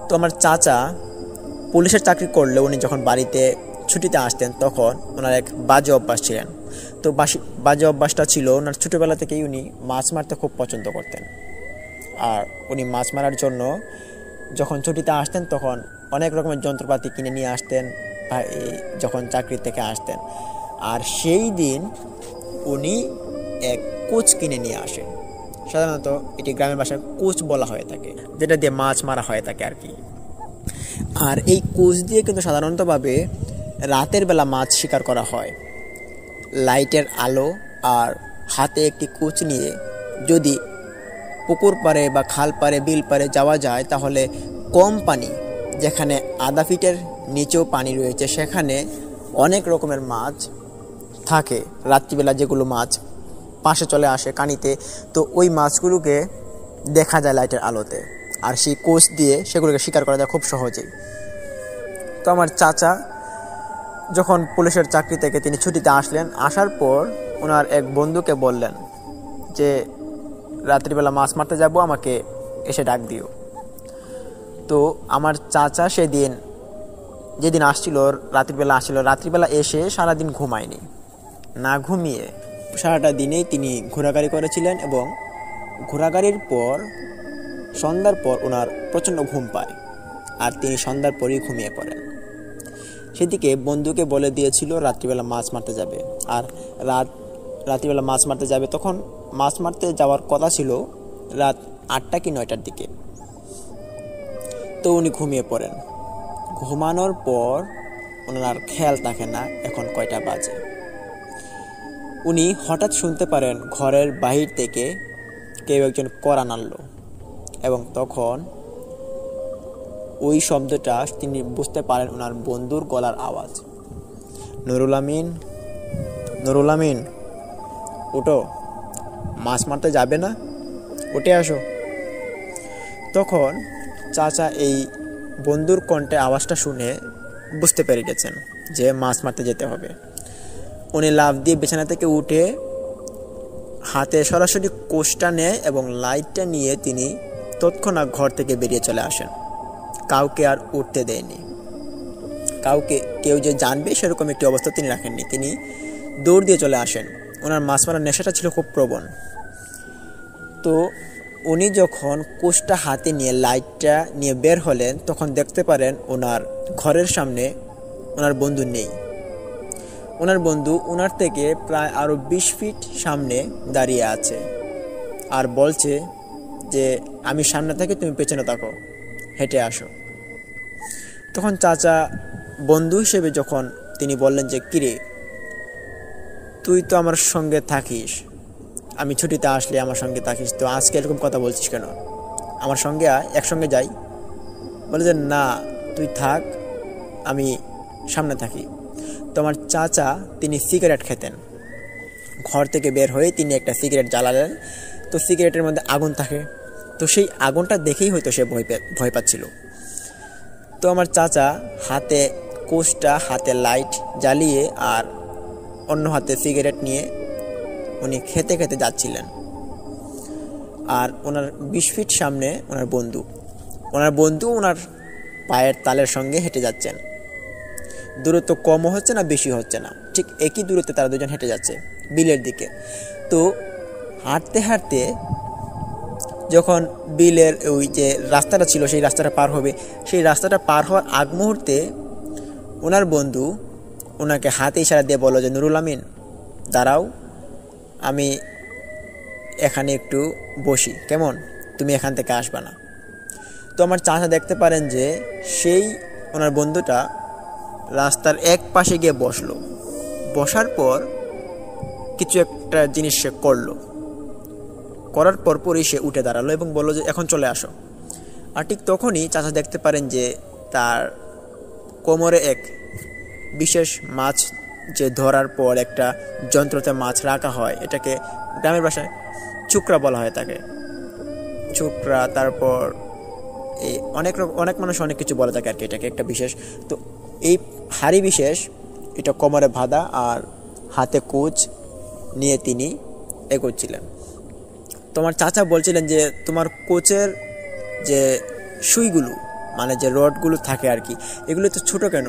তো আমার চাচা পুলিশের চাকরি করলে উনি যখন বাড়িতে ছুটিতে আসতেন তখন ওনার এক বাজে অভ্যাস ছিলেন। তো বাজে অভ্যাসটা ছিল ওনার ছোটোবেলা থেকেই উনি মাছ মারতে খুব পছন্দ করতেন। আর উনি মাছ মারার জন্য যখন ছুটিতে আসতেন তখন অনেক রকমের যন্ত্রপাতি কিনে নিয়ে আসতেন যখন চাকরি থেকে আসতেন। আর সেই দিন উনি এক কোচ কিনে নিয়ে আসেন। সাধারণত এটি গ্রামের ভাষায় কোচ বলা হয়ে থাকে, যেটা দিয়ে মাছ মারা হয়ে থাকে আর কি। আর এই কোচ দিয়ে কিন্তু সাধারণতভাবে রাতের বেলা মাছ শিকার করা হয়। লাইটের আলো আর হাতে একটি কোচ নিয়ে যদি পুকুর পাড়ে বা খাল পাড়ে বিল পাড়ে যাওয়া যায় তাহলে কম পানি, যেখানে আধা ফিটের নিচেও পানি রয়েছে, সেখানে অনেক রকমের মাছ থাকে রাত্রিবেলা, যেগুলো মাছ পাশে চলে আসে কানিতে। তো ওই মাছগুলোকে দেখা যায় লাইটের আলোতে, আর সেই কোচ দিয়ে সেগুলোকে শিকার করা যায় খুব সহজেই। তো আমার চাচা যখন পুলিশের চাকরি থেকে তিনি ছুটিতে আসলেন, আসার পর ওনার এক বন্ধুকে বললেন যে রাত্রিবেলা মাছ মারতে যাব, আমাকে এসে ডাক দিও। তো আমার চাচা সেদিন যেদিন আসছিল রাত্রিবেলা এসে সারাদিন ঘুমায়নি, না ঘুমিয়ে সারাটা দিনেই তিনি ঘোরাঘুরি করেছিলেন। এবং ঘোরাঘুরির পর সন্ধ্যার পর ওনার প্রচণ্ড ঘুম পায়, আর তিনি সন্ধ্যার পরই ঘুমিয়ে পড়েন। সেদিকে বন্ধুকে বলে দিয়েছিল রাত্রিবেলা মাছ মারতে যাবে, আর রাত্রিবেলা মাছ মারতে যাবে। তখন মাছ মারতে যাওয়ার কথা ছিল রাত 8টা কি 9টার দিকে। তো উনি ঘুমিয়ে পড়েন। ঘুমানোর পর ওনার খেয়াল থাকে না এখন কয়টা বাজে। উনি হঠাৎ শুনতে পারেন ঘরের বাহির থেকে কেউ একজন কড়া নাড়ল, এবং তখন ওই শব্দটা তিনি বুঝতে পারেন ওনার বন্ধুর গলার আওয়াজ। নুরুল আমিন, ওঠো, মাছ মারতে যাবে না, উঠে আসো। তখন চাচা এই বন্ধুর কণ্ঠে আওয়াজটা শুনে বুঝতে পেরে গেছেন যে মাছ মারতে যেতে হবে। উনি লাফ দিয়ে বিছানা থেকে উঠে হাতে সরাসরি কোষটা নেয় এবং লাইটটা নিয়ে তিনি তৎক্ষণাৎ ঘর থেকে বেরিয়ে চলে আসেন। কাউকে আর উঠতে দেয়নি, কেউ যে জানবে সেরকম একটি অবস্থা তিনি রাখেননি। তিনি দৌড় দিয়ে চলে আসেন। ওনার মাছ মারার নেশাটা ছিল খুব প্রবণ। তো উনি যখন কোষটা হাতে নিয়ে লাইটটা নিয়ে বের হলেন তখন দেখতে পারেন ওনার ঘরের সামনে ওনার বন্ধু নেই। ওনার বন্ধু ওনার থেকে প্রায় আরও 20 ফিট সামনে দাঁড়িয়ে আছে আর বলছে যে আমি সামনে থাকি, তুমি পেছনে থাকো, হেঁটে আসো। তখন চাচা বন্ধু হিসেবে যখন তিনি বললেন যে কিরে, তুই তো আমার সঙ্গে থাকিস, আমি ছুটিতে আসলে আমার সঙ্গে থাকিস, তো আজকে এরকম কথা বলছিস কেন? আমার সঙ্গে একসঙ্গে যাই। বলে যে না, তুই থাক, আমি সামনে থাকি। তো আমার চাচা তিনি সিগারেট খেতেন। ঘর থেকে বের হয়ে তিনি একটা সিগারেট জ্বালালেন। তো সিগারেটের মধ্যে আগুন থাকে, তো সেই আগুনটা দেখেই হয়তো সে ভয় পাচ্ছিল। তো আমার চাচা হাতে কোষটা, হাতে লাইট জ্বালিয়ে আর অন্য হাতে সিগারেট নিয়ে উনি খেতে খেতে যাচ্ছিলেন। আর ওনার 20 ফিট সামনে ওনার বন্ধু ওনার পায়ের তালের সঙ্গে হেঁটে যাচ্ছেন। দূরত্ব কমও হচ্ছে না, বেশি হচ্ছে না, ঠিক একই দূরত্বে তারা দুজন হেঁটে যাচ্ছে বিলের দিকে। তো হাঁটতে হাঁটতে যখন বিলের ওই যে রাস্তাটা ছিল সেই রাস্তাটা পার হবে, সেই রাস্তাটা পার হওয়ার আগ মুহূর্তে ওনার বন্ধু ওনাকে হাতে ইশারা দিয়ে বলল যে নুরুল আমিন, দাঁড়াও, আমি এখানে একটু বসি, কেমন, তুমি এখান থেকে আসবা না। তো আমার চাচা দেখতে পারেন যে সেই ওনার বন্ধুটা রাস্তার এক পাশে গিয়ে বসলো। বসার পর কিছু একটা জিনিস সে করার পরপরই সে উঠে দাঁড়ালো এবং বলল যে এখন চলে আসো। আর ঠিক তখনই চাচা দেখতে পারেন যে তার কোমরে এক বিশেষ মাছ, যে ধরার পর একটা যন্ত্রতে মাছ রাখা হয়, এটাকে গ্রামের ভাষায় চুকরা বলা হয় তাকে, চুকরা। তারপর এই অনেক মানুষ অনেক কিছু বলে থাকে আর কি, এটাকে একটা বিশেষ। তো এই হাড়ি বিশেষ এটা কোমরে বাঁধা আর হাতে কোচ নিয়ে তিনি এগোচ্ছিলেন। তোমার চাচা বলছিলেন যে তোমার কোচের যে সুইগুলো মানে যে রডগুলো থাকে আর কি, এগুলো তো ছোটো কেন,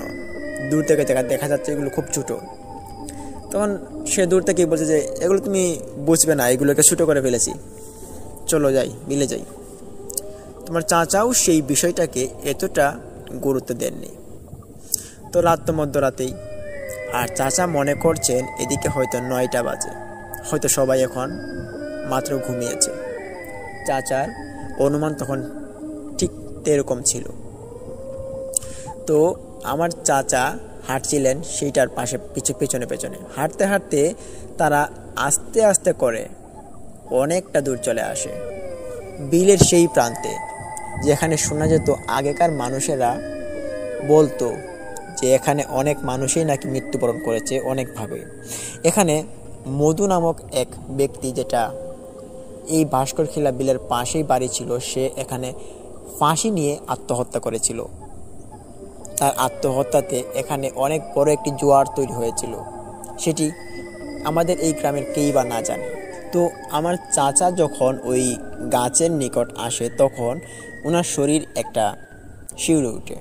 দূর থেকে দেখা যাচ্ছে এগুলো খুব ছোটো। তখন সে দূর থেকেই বলছে যে এগুলো তুমি বুঝবে না, এগুলোকে ছোটো করে ফেলেছি, চলো যাই, মিলে যাই। তোমার চাচাও সেই বিষয়টাকে এতটা গুরুত্ব দেননি। তো রাত তো মধ্যরাতেই, আর চাচা মনে করছেন এদিকে হয়তো 9টা বাজে, হয়তো সবাই এখন মাত্র ঘুমিয়েছে। চাচার অনুমান তখন ঠিক এরকম ছিল। তো আমার চাচা হাঁটছিলেন সেইটার পাশে পেছনে পেছনে, হাঁটতে হাঁটতে তারা আস্তে আস্তে করে অনেকটা দূর চলে আসে বিলের সেই প্রান্তে, যেখানে শোনা যেত আগেকার মানুষেরা বলতো যে এখানে অনেক মানুষই নাকি মৃত্যুবরণ করেছে অনেকভাবে। এখানে মধু নামক এক ব্যক্তি, যেটা এই ভাস্করখিলা বিলের পাশেই বাড়ি ছিল, সে এখানে ফাঁসি নিয়ে আত্মহত্যা করেছিল। তার আত্মহত্যাতে এখানে অনেক বড় একটি জোয়ার তৈরি হয়েছিল, সেটি আমাদের এই গ্রামের কেই বা না জানে। তো আমার চাচা যখন ওই গাছের নিকট আসে তখন ওনার শরীর একটা শিউরে উঠে,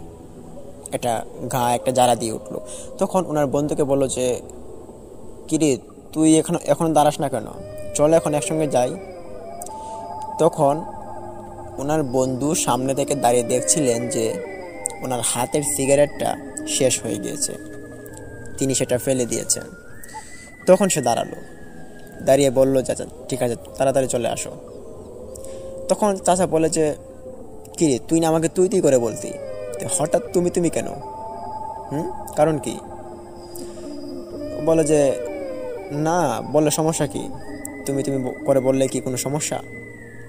একটা জ্বালা দিয়ে উঠলো। তখন ওনার বন্ধুকে বললো যে কিরে, তুই এখন দাঁড়াস না কেন, চলো এখন একসঙ্গে যাই। তখন ওনার বন্ধু সামনে থেকে দাঁড়িয়ে দেখছিলেন যে ওনার হাতের সিগারেটটা শেষ হয়ে গিয়েছে, তিনি সেটা ফেলে দিয়েছেন। তখন সে দাঁড়িয়ে বলল, চাচা ঠিক আছে, তাড়াতাড়ি চলে আসো। তখন চাচা বলে যে কিরে, তুই না আমাকে তুই করে বলতি, হঠাৎ তুমি কেন? কারণ কি? বলে যে না, বললে সমস্যা কি, তুমি করে বললে কি কোনো সমস্যা?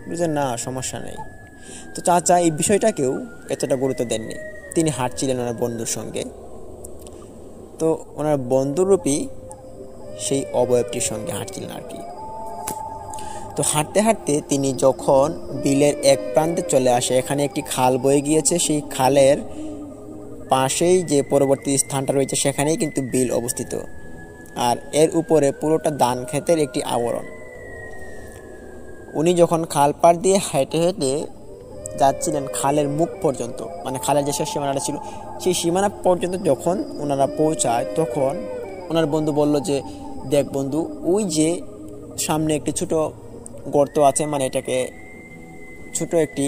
বলছে না, সমস্যা নেই। তো চাচা এই বিষয়টাকেও এতটা গুরুত্ব দেননি, তিনি হাঁটছিলেন ওনার বন্ধুর সঙ্গে। তো ওনার বন্ধুরূপী সেই অবয়বটির সঙ্গে হাঁটছিলেন আর কি। তো হাঁটতে হাঁটতে তিনি যখন বিলের এক প্রান্তে চলে আসে, এখানে একটি খাল বয়ে গিয়েছে, সেই খালের পাশেই যে পরবর্তী স্থানটা রয়েছে সেখানেই কিন্তু বিল অবস্থিত, আর এর উপরে পুরোটা ধান ক্ষেতের একটি আবরণ। উনি যখন খাল পাড় দিয়ে হেঁটে হেঁটে যাচ্ছিলেন খালের মুখ পর্যন্ত, মানে খালের যে শেষ সীমানাটা ছিল সেই সীমানা পর্যন্ত যখন ওনারা পৌঁছায়, তখন ওনার বন্ধু বলল যে দেখ বন্ধু, ওই যে সামনে একটি ছোট গর্ত আছে, মানে এটাকে ছোট একটি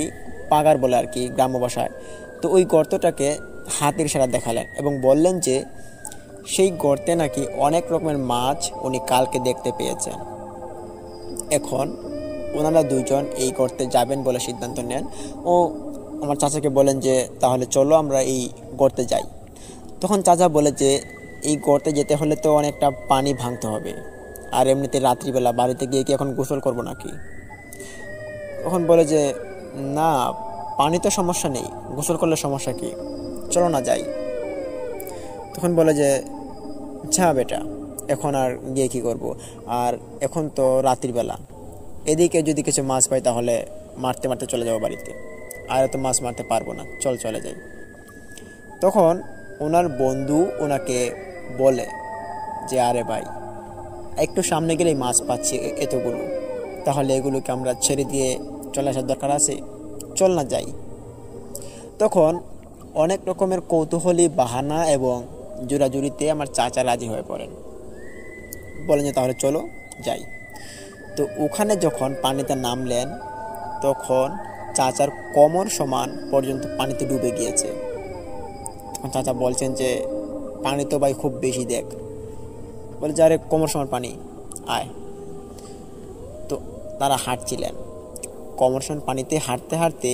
পাগার বলে আর কি গ্রাম্য ভাষায়। তো ওই গর্তটাকে হাতের ইশারা দেখালেন এবং বললেন যে সেই গর্তে নাকি অনেক রকমের মাছ উনি কালকে দেখতে পেয়েছেন। এখন ওনারা দুইজন এই গর্তে যাবেন বলে সিদ্ধান্ত নেন ও আমার চাচাকে বলেন যে তাহলে চলো আমরা এই গর্তে যাই। তখন চাচা বলে যে এই গর্তে যেতে হলে তো অনেকটা পানি ভাঙতে হবে, আর এমনিতে রাত্রিবেলা বাড়িতে গিয়ে কি এখন গোসল করবো নাকি? তখন বলে যে না, পানি তো সমস্যা নেই, গোসল করলে সমস্যা কি, চলো না যাই। তখন বলে যে আচ্ছা বেটা, এখন আর গিয়ে কী করবো, আর এখন তো রাত্রিবেলা, এদিকে যদি কিছু মাছ পাই তাহলে মারতে মারতে চলে যাবো বাড়িতে, আর তো মাছ মারতে পারবো না, চলে যাই। তখন ওনার বন্ধু ওনাকে বলে যে আরে ভাই, একটু সামনে গেলেই মাছ পাচ্ছি এতগুলো, তাহলে এগুলোকে আমরা ছেড়ে দিয়ে চলে আসার দরকার আছে, চল না যাই। তখন অনেক রকমের কৌতূহলী বাহানা এবং জোরাজুরিতে আমার চাচা রাজি হয়ে পড়েন, বলেন যে তাহলে চলো যাই। তো ওখানে যখন পানিতে নামলেন তখন চাচার কোমর সমান পর্যন্ত পানিতে ডুবে গিয়েছে। তখন চাচা বলছেন যে পানি তো ভাই খুব বেশি, দেখ। বলে যে আরে কোমর সমান পানি, আয়। তো তারা হাঁটছিলেন, কোমর সমান পানিতে হাঁটতে হাঁটতে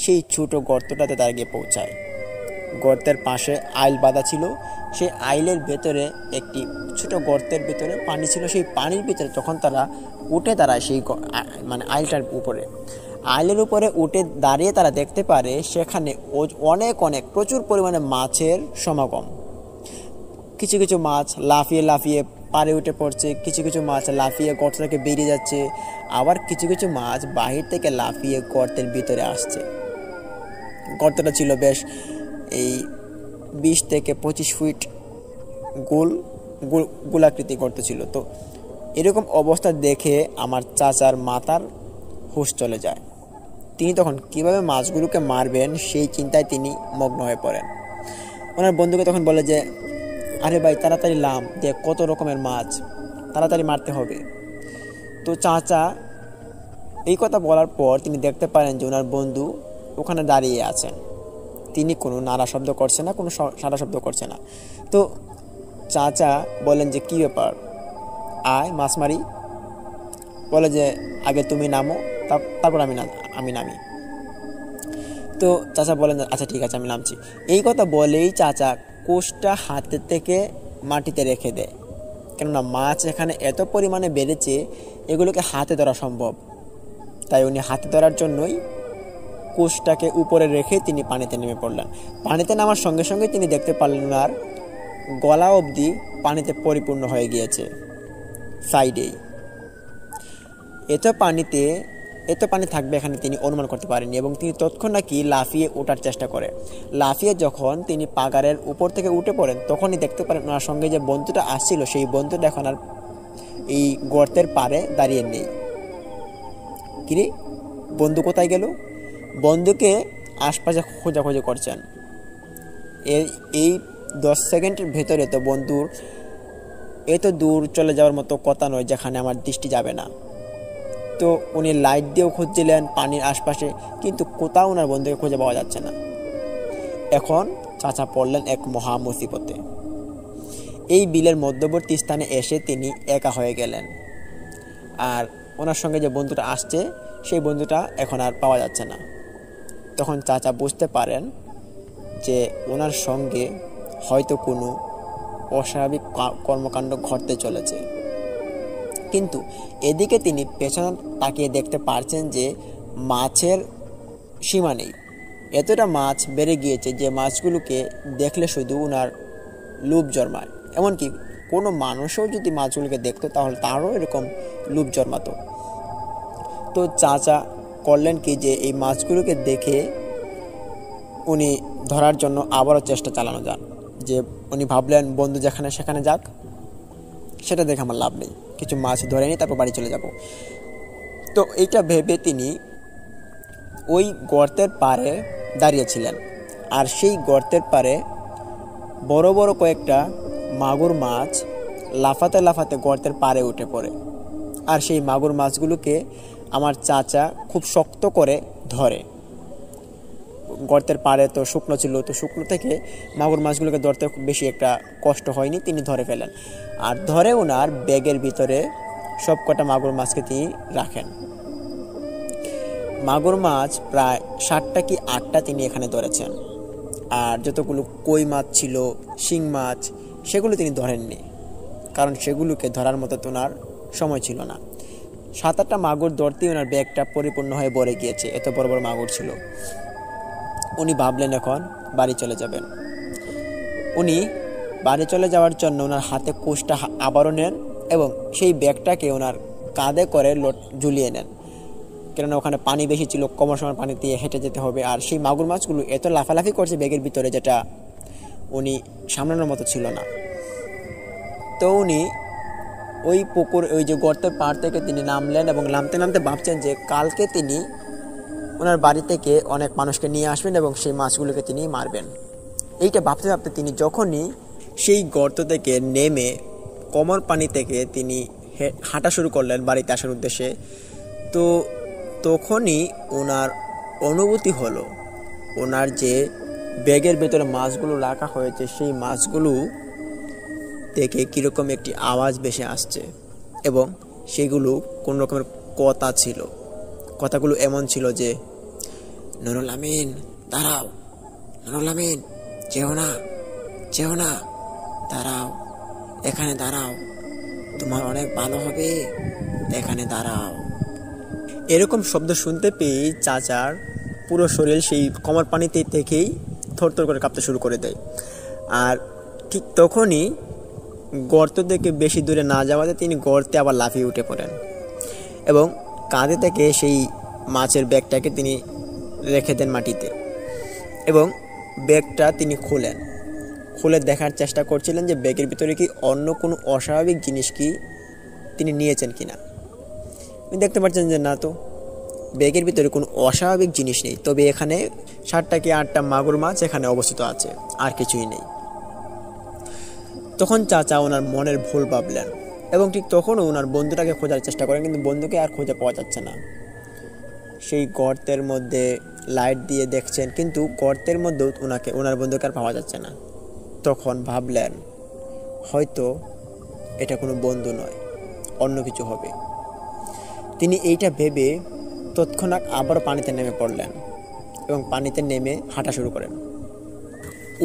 সেই ছোট গর্তটাতে তারা গিয়ে পৌঁছায়। গর্তের পাশে আইল বাঁধা ছিল, সেই আইলের ভেতরে একটি ছোট গর্তের ভেতরে পানি ছিল। সেই পানির ভিতরে যখন তারা উঠে দাঁড়ায় সেই মানে আইলটার উপরে, আইলের উপরে উঠে দাঁড়িয়ে তারা দেখতে পারে সেখানে অনেক প্রচুর পরিমাণে মাছের সমাগম। কিছু কিছু মাছ লাফিয়ে লাফিয়ে পাড়ে উঠে পড়ছে, কিছু কিছু মাছ লাফিয়ে গর্ত থেকে বেরিয়ে যাচ্ছে, আবার কিছু কিছু মাছ বাহির থেকে লাফিয়ে গর্তের ভিতরে আসছে। গর্তটা ছিল বেশ এই 20 থেকে 25 ফিট গোলাকৃতি গর্ত ছিল। তো এরকম অবস্থা দেখে আমার চাচার মাথার হুঁশ চলে যায়। তিনি তখন কিভাবে মাছগুলোকে মারবেন সেই চিন্তায় তিনি মগ্ন হয়ে পড়েন। ওনার বন্ধুকে তখন বলে যে, আরে ভাই তাড়াতাড়ি লাম, দেখ কত রকমের মাছ, তাড়াতাড়ি মারতে হবে। তো চাচা এই কথা বলার পর তিনি দেখতে পারেন যে ওনার বন্ধু ওখানে দাঁড়িয়ে আছেন। তিনি কোনো নাড়া শব্দ করছে না, কোনো সাড়া শব্দ করছে না। তো চাচা বলেন যে, কী ব্যাপার, আয় মাছ মারি। বলে যে, আগে তুমি নামো, তারপর আমি নামি। তো চাচা বলেন, আচ্ছা ঠিক আছে আমি নামছি। এই কথা বলেই চাচা কোষটা হাতের থেকে মাটিতে রেখে দেয়, কেননা মাছ এখানে এত পরিমাণে বেড়েছে এগুলোকে হাতে ধরা সম্ভব। তাই উনি হাতে ধরার জন্যই কোষটাকে উপরে রেখে তিনি পানিতে নেমে পড়লেন। পানিতে নামার সঙ্গে সঙ্গে তিনি দেখতে পারলেন ওনার গলা অবধি পানিতে পরিপূর্ণ হয়ে গিয়েছে সাইডেই। এত পানি থাকবে এখানে তিনি অনুমান করতে পারেননি, এবং তিনি তৎক্ষণাৎ লাফিয়ে ওঠার চেষ্টা করে। লাফিয়ে যখন তিনি পাগারের উপর থেকে উঠে পড়েন তখনই দেখতে পারেন ওনার সঙ্গে যে বন্ধুটা আসছিল সেই বন্ধুটা এখন আর এই গর্তের পাড়ে দাঁড়িয়ে নেই। কিরে, বন্ধু কোথায় গেল? বন্ধুকে আশপাশে খোঁজাখুঁজি করছেন। এই 10 সেকেন্ডের ভেতরে তো বন্ধুর এত দূর চলে যাওয়ার মতো কথা নয় যেখানে আমার দৃষ্টি যাবে না। তো উনি লাইট দিয়েও খুঁজছিলেন পানির আশপাশে, কিন্তু কোথাও ওনার বন্ধুকে খুঁজে পাওয়া যাচ্ছে না। এখন চাচা পড়লেন এক মহা মুসিবতে। এই বিলের মধ্যবর্তী স্থানে এসে তিনি একা হয়ে গেলেন, আর ওনার সঙ্গে যে বন্ধুটা আসছে সেই বন্ধুটা এখন আর পাওয়া যাচ্ছে না। তখন চাচা বুঝতে পারেন যে ওনার সঙ্গে হয়তো কোনো অস্বাভাবিক কর্মকাণ্ড ঘটতে চলেছে। কিন্তু এদিকে তিনি পেছনে তাকিয়ে দেখতে পারছেন যে মাছের সীমা নেই। এতটা মাছ বেড়ে গিয়েছে যে মাছগুলোকে দেখলে শুধু ওনার লোভ জন্মায়। এমনকি কোনো মানুষও যদি মাছগুলোকে দেখতো তাহলে তারও এরকম লোভ জন্মাতো। তো চাচা করলেন কি যে এই মাছগুলোকে দেখে উনি ধরার জন্য আবারও চেষ্টা চালানো যান। যে উনি ভাবলেন বন্ধু যেখানে সেখানে যাক, সেটা দেখে আমার লাভ নেই, কিছু মাছ ধরে নিই তারপর বাড়ি চলে যাব। তো এইটা ভেবে তিনি ওই গর্তের পাড়ে দাঁড়িয়েছিলেন, আর সেই গর্তের পাড়ে বড় বড় কয়েকটা মাগুর মাছ লাফাতে লাফাতে গর্তের পাড়ে উঠে পড়ে। আর সেই মাগুর মাছগুলোকে আমার চাচা খুব শক্ত করে ধরে। গর্তের পাড়ে তো শুকনো ছিল, তো শুকনো থেকে মাগুর মাছগুলোকে ধরতে খুব বেশি একটা কষ্ট হয়নি, তিনি ধরে ফেলেন। আর ধরে ওনার ব্যাগের ভিতরে সব কটা মাগুর মাছকে তিনি রাখেন। মাগুর মাছ প্রায় 7টা কি 8টা তিনি এখানে ধরেছেন। আর যতগুলো কই মাছ ছিল, শিং মাছ, সেগুলো তিনি ধরেননি, কারণ সেগুলোকে ধরার মতো তো ওনার সময় ছিল না। 7-8টা মাগুর ধরতেই ওনার ব্যাগটা পরিপূর্ণ হয়ে ভরে গিয়েছে, এত বড় বড় মাগুর ছিল। উনি ভাবলেন এখন বাড়ি চলে যাবেন। উনি বাড়ি চলে যাওয়ার জন্য ওনার হাতে কোষটা আবারও নেন এবং সেই ব্যাগটাকে ওনার কাঁধে করে ঝুলিয়ে নেন, কেননা ওখানে পানি বেশি ছিল, কম সময় পানি দিয়ে হেঁটে যেতে হবে। আর সেই মাগুর মাছগুলো এত লাফালাফি করছে ব্যাগের ভিতরে, যেটা উনি সামলানোর মতো ছিল না। তো উনি ওই পুকুর, ওই যে গর্তের পাড় থেকে তিনি নামলেন এবং নামতে নামতে ভাবছেন যে কালকে তিনি ওনার বাড়ি থেকে অনেক মানুষকে নিয়ে আসবেন এবং সেই মাছগুলোকে তিনি মারবেন। এইটা ভাবতে ভাবতে তিনি যখনই সেই গর্ত থেকে নেমে কোমর পানি থেকে তিনি হাঁটা শুরু করলেন বাড়িতে আসার উদ্দেশ্যে, তো তখনই ওনার অনুভূতি হলো ওনার যে ব্যাগের ভেতরে মাছগুলো রাখা হয়েছে সেই মাছগুলো থেকে কীরকম একটি আওয়াজ ভেসে আসছে, এবং সেগুলো কোন রকমের কথা ছিল। কথাগুলো এমন ছিল যে, নুরুল আমিন দাঁড়াও, নুরুল আমিন যেও না, দাঁড়াও, এখানে দাঁড়াও, তোমার অনেক ভালো হবে, এখানে দাঁড়াও। এরকম শব্দ শুনতে পেয়ে চাচার পুরো শরীর সেই কোমর পানিতে থেকেই থরথর করে কাঁপতে শুরু করে দেয়। আর ঠিক তখনই গর্ত থেকে বেশি দূরে না যাওয়াতে তিনি গর্তে আবার লাফিয়ে উঠে পড়েন এবং কাঁধে থেকে সেই মাছের ব্যাগটাকে তিনি রেখে দেন মাটিতে, এবং ব্যাগটা তিনি খুলে দেখার চেষ্টা করছিলেন যে ব্যাগের ভিতরে কি অন্য কোনো অস্বাভাবিক জিনিস কি তিনি নিয়েছেন কিনা। দেখতে পাচ্ছেন যে না, তো ব্যাগের ভিতরে কোনো অস্বাভাবিক জিনিস নেই, তবে এখানে 7টা কি 8টা মাগুর মাছ এখানে অবস্থিত আছে, আর কিছুই নেই। তখন চাচা ওনার মনের ভুল ভাবলেন এবং ঠিক তখনও ওনার বন্ধুটাকে খোঁজার চেষ্টা করেন, কিন্তু বন্ধুকে আর খুঁজে পাওয়া যাচ্ছে না। সেই গর্তের মধ্যে লাইট দিয়ে দেখছেন, কিন্তু গর্তের মধ্যেও ওনার বন্ধুকে আর পাওয়া যাচ্ছে না। তখন ভাবলেন হয়তো এটা কোনো বন্ধু নয়, অন্য কিছু হবে। তিনি এইটা ভেবে তৎক্ষণাৎ আবারও পানিতে নেমে পড়লেন এবং পানিতে নেমে হাঁটা শুরু করেন।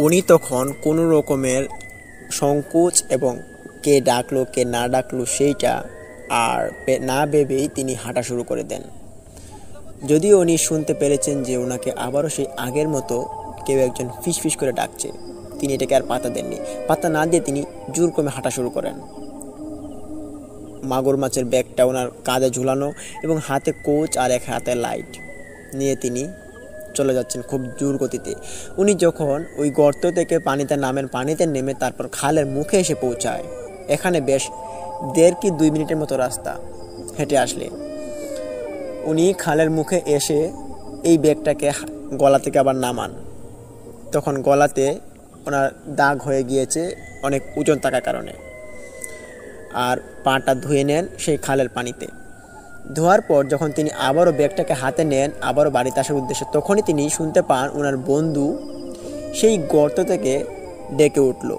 উনি তখন কোনো রকমের সংকোচ এবং কে ডাকলো কে না ডাকলো সেইটা আর না ভেবেই তিনি হাঁটা শুরু করে দেন। যদিও উনি শুনতে পেরেছেন যে ওনাকে আবারও সেই আগের মতো কেউ একজন ফিস ফিস করে ডাকছে, তিনি এটাকে আর পাত্তা দেননি। পাত্তা না দিয়ে তিনি জোর কমে হাঁটা শুরু করেন। মাগুর মাছের ব্যাগটা ওনার কাঁধে ঝুলানো এবং হাতে কোচ আর এক হাতে লাইট নিয়ে তিনি চলে যাচ্ছেন খুব জোর গতিতে। উনি যখন ওই গর্ত থেকে পানিতে নামেন, পানিতে নেমে তারপর খালের মুখে এসে পৌঁছায়। এখানে বেশ 1.5 কি 2 মিনিটের মতো রাস্তা হেঁটে আসলে উনি খালের মুখে এসে এই ব্যাগটাকে গলা থেকে আবার নামান। তখন গলাতে ওনার দাগ হয়ে গিয়েছে অনেক ওজন থাকার কারণে, আর পাটা ধুয়ে নেন সেই খালের পানিতে। ধোয়ার পর যখন তিনি আবারও ব্যাগটাকে হাতে নেন আবারও বাড়িতে আসার উদ্দেশ্যে, তখনই তিনি শুনতে পান ওনার বন্ধু সেই গর্ত থেকে ডেকে উঠল,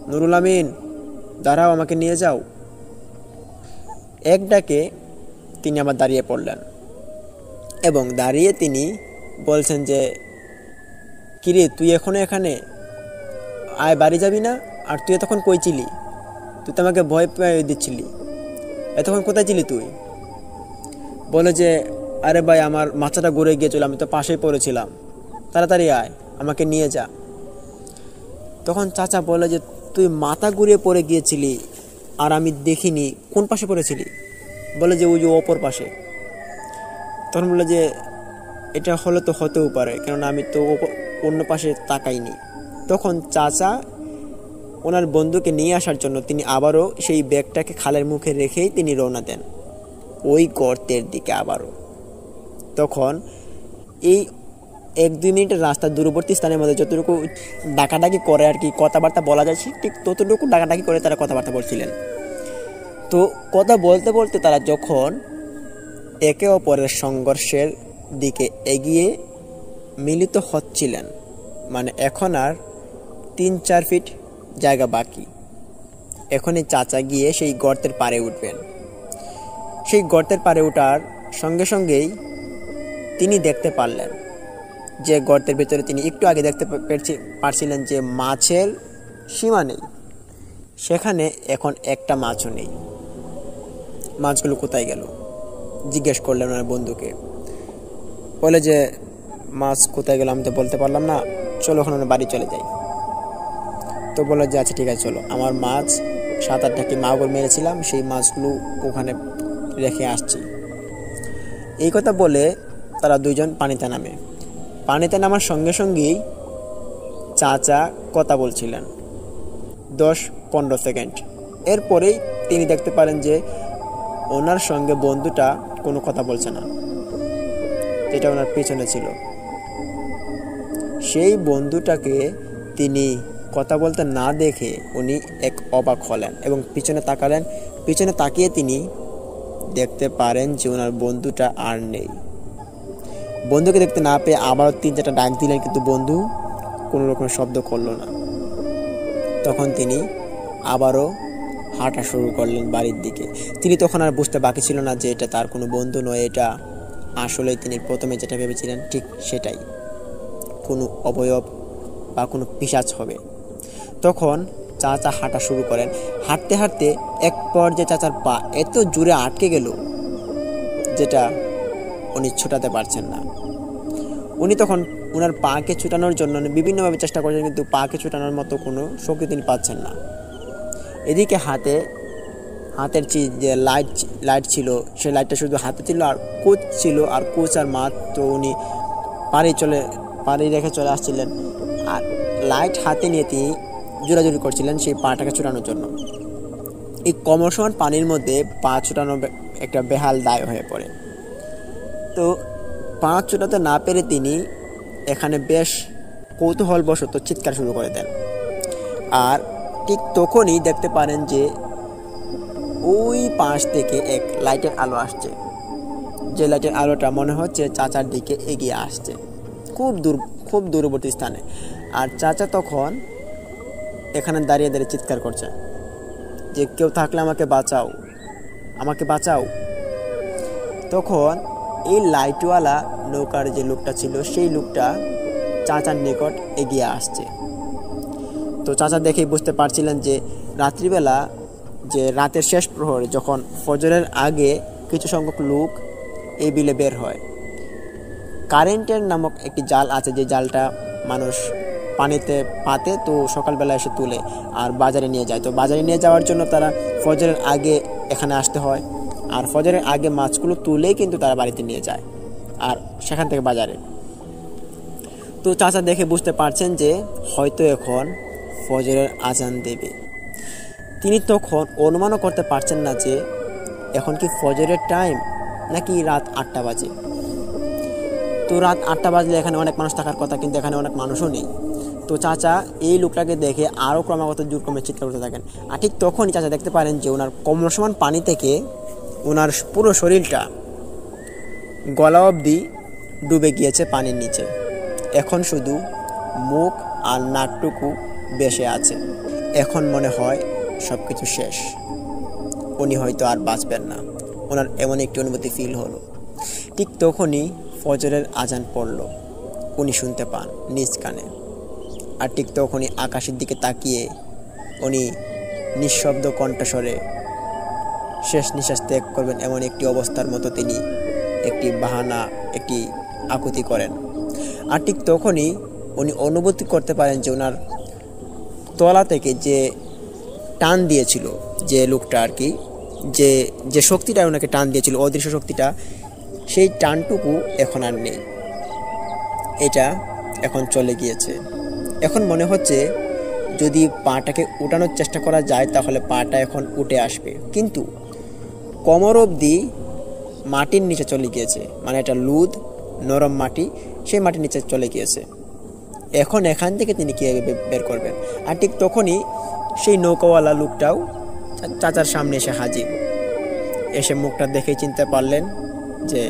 নুরুল আমিন, দাঁড়াও, আমাকে নিয়ে যাও। এক ডাকে তিনি আবার দাঁড়িয়ে পড়লেন এবং দাঁড়িয়ে তিনি বলছেন যে, কিরে তুই এখনো এখানে? আয়, বাড়ি যাবি না? আর তুই এতক্ষণ কই ছিলি? তুই তো আমাকে ভয় পেয়ে দিচ্ছিলি, এতক্ষণ কোথায় ছিলি তুই? বলে যে, আরে ভাই, আমার মাথাটা ঘুরে গিয়েছিল, আমি তো পাশেই পড়েছিলাম, তাড়াতাড়ি আয়, আমাকে নিয়ে যা। তখন চাচা বলে যে, তুই মাথা ঘুরিয়ে পড়ে গিয়েছিলি আর আমি দেখিনি? কোন পাশে পড়েছিলি? বলে যে, ওই যে অপর পাশে। তখন বলে যে, এটা হলে তো হতেও পারে, কেননা আমি তো অন্য পাশে তাকাইনি। তখন চাচা ওনার বন্ধুকে নিয়ে আসার জন্য তিনি আবারও সেই ব্যাগটাকে খালের মুখে রেখেই তিনি রওনা দেন ওই গর্তের দিকে আবারও। তখন এই 1-2 মিনিটের রাস্তা দূরবর্তী স্থানের মধ্যে যতটুকু ডাকাডাকি করে আর কি কথাবার্তা বলা যায়, ঠিক ততটুকু ডাকাডাকি করে তারা কথাবার্তা বলছিলেন। তো কথা বলতে বলতে তারা যখন একে অপরের সংঘর্ষের দিকে এগিয়ে মিলিত হচ্ছিলেন, মানে এখন আর 3-4 ফিট জায়গা বাকি, এখনই চাচা গিয়ে সেই গর্তের পাড়ে উঠবেন। সেই গর্তের পাড়ে ওঠার সঙ্গে সঙ্গেই তিনি দেখতে পারলেন যে গর্তের ভেতরে তিনি একটু আগে দেখতে পারছিলেন যে মাছের সীমা নেই, সেখানে এখন একটা মাছও নেই। মাছগুলো কোথায় গেল জিজ্ঞেস করলেন ওনার বন্ধুকে। বলে যে, মাছ কোথায় গেল আমি তো বলতে পারলাম না, চলো এখন আমরা বাড়ি চলে যাই। তো বলে যে, আচ্ছা ঠিক আছে চলো, আমার মাছ 7-8টা কি মাগুর মেরেছিলাম, সেই মাছগুলো ওখানে রেখে আসছি। এই কথা বলে তারা দুইজন পানিতে নামে। পানিতে নামার সঙ্গে সঙ্গেই চাচা কথা বলছিলেন 10-15 সেকেন্ড। এরপরেই তিনি দেখতে পারেন যে ওনার সঙ্গে বন্ধুটা কোনো কথা বলছে না, যেটা ওনার পেছনে ছিল। সেই বন্ধুটাকে তিনি কথা বলতে না দেখে উনি এক অবাক হলেন এবং পিছনে তাকালেন। পিছনে তাকিয়ে তিনি দেখতে পারেন যে ওনার বন্ধুটা আর নেই। বন্ধুকে দেখতে না পেয়ে আবার 3-4টা ডাক দিলেন, কিন্তু বন্ধু কোনো রকম শব্দ করলো না। তখন তিনি আবারও হাঁটা শুরু করলেন বাড়ির দিকে। তিনি তখন আর বুঝতে বাকি ছিল না যে এটা তার কোনো বন্ধু নয়, এটা আসলে তিনি প্রথমে যেটা ভেবেছিলেন ঠিক সেটাই, কোনো অবয়ব বা কোনো পিশাচ হবে। তখন চাচা হাঁটা শুরু করেন। হাঁটতে হাঁটতে এক পর্যায়ে চাচার পা এত জোরে আটকে গেল যেটা উনি ছুটাতে পারছেন না। উনি তখন ওনার পাকে ছুটানোর জন্য বিভিন্নভাবে চেষ্টা করছেন, কিন্তু পাকে ছুটানোর মতো কোনো শক্তি তিনি পাচ্ছেন না। এদিকে হাতের যে লাইট ছিল, সেই লাইটটা শুধু হাতে ছিল, আর কোচ ছিল, আর কোচ আর মাছ তো উনি পাড়ি রেখে চলে আসছিলেন, আর লাইট হাতে নিয়ে তিনি জোরাজুরি করছিলেন সেই পাটাকে ছুটানোর জন্য। এই কমসমান পানির মধ্যে পা ছুটানো একটা বেহাল দায় হয়ে পড়ে। তো তো পা ছুটাতে না পেরে তিনি এখানে বেশ কৌতূহলবশত চিৎকার শুরু করে দেন। আর ঠিক তখনই দেখতে পারেন যে ওই পাশ থেকে এক লাইটের আলো আসছে, যে লাইটের আলোটা মনে হচ্ছে চাচার দিকে এগিয়ে আসছে খুব দূরবর্তী স্থানে। আর চাচা তখন এখানে দাঁড়িয়ে দাঁড়িয়ে চিৎকার করছে যে কেউ থাকলে আমাকে বাঁচাও, আমাকে বাঁচাও। তখন এই লাইটওয়ালা নৌকার যে লোকটা ছিল সেই লোকটা চাচার নিকট এগিয়ে আসছে। তো চাচা দেখেই বুঝতে পারছিলেন যে রাত্রিবেলা, যে রাতের শেষ প্রহরে যখন ফজরের আগে কিছু সংখ্যক লোক এই বিলে বের হয়, কারেন্টের নামক একটি জাল আছে, যে জালটা মানুষ পানিতে পাতে তো সকালবেলা এসে তুলে আর বাজারে নিয়ে যায়। তো বাজারে নিয়ে যাওয়ার জন্য তারা ফজরের আগে এখানে আসতে হয়, আর ফজরের আগে মাছগুলো তুলেই কিন্তু তারা বাড়িতে নিয়ে যায় আর সেখান থেকে বাজারে। তো চাচা দেখে বুঝতে পারছেন যে হয়তো এখন ফজরের আজান দেবে। তিনি তখন অনুমানও করতে পারছেন না যে এখন কি ফজরের টাইম নাকি রাত 8টা বাজে। তো রাত 8টা বাজলে এখানে অনেক মানুষ থাকার কথা, কিন্তু এখানে অনেক মানুষও নেই। তো চাচা এই লোকটাকে দেখে আরও ক্রমাগত জোর কমে চিৎকার করতে থাকেন। আর ঠিক তখনই চাচা দেখতে পারেন যে ওনার কমর সমান পানি থেকে ওনার পুরো শরীরটা গলা অবধি ডুবে গিয়েছে পানির নিচে। এখন শুধু মুখ আর নাকটুকু বেশে আছে। এখন মনে হয় সব কিছু শেষ, উনি হয়তো আর বাঁচবেন না। ওনার এমন একটি অনুভূতি ফিল হলো। ঠিক তখনই ফজরের আজান পড়ল, উনি শুনতে পান নিজ কানে। আর ঠিক তখনই আকাশের দিকে তাকিয়ে উনি নিঃশব্দ কণ্ঠস্বরে শেষ নিঃশ্বাস ত্যাগ করবেন এমন একটি অবস্থার মতো তিনি একটি বাহানা, একটি আকুতি করেন। আর ঠিক তখনই উনি অনুভূতি করতে পারেন যে ওনার তলা থেকে যে টান দিয়েছিল যে লোকটা আর কি, যে শক্তিটা ওনাকে টান দিয়েছিল, অদৃশ্য শক্তিটা, সেই টানটুকু এখন আর নেই, এটা এখন চলে গিয়েছে। এখন মনে হচ্ছে যদি পাটাকে উঠানোর চেষ্টা করা যায় তাহলে পাটা এখন উঠে আসবে, কিন্তু কোমর অবধি মাটির নিচে চলে গিয়েছে, মানে এটা লুদ নরম মাটি, সেই মাটির নিচে চলে গিয়েছে। এখন এখান থেকে তিনি কীভাবে বের করবেন? আর ঠিক তখনই সেই নৌকাওয়ালা লোকটাও চাচার সামনে এসে হাজির। এসে মুখটা দেখেই চিনতে পারলেন যে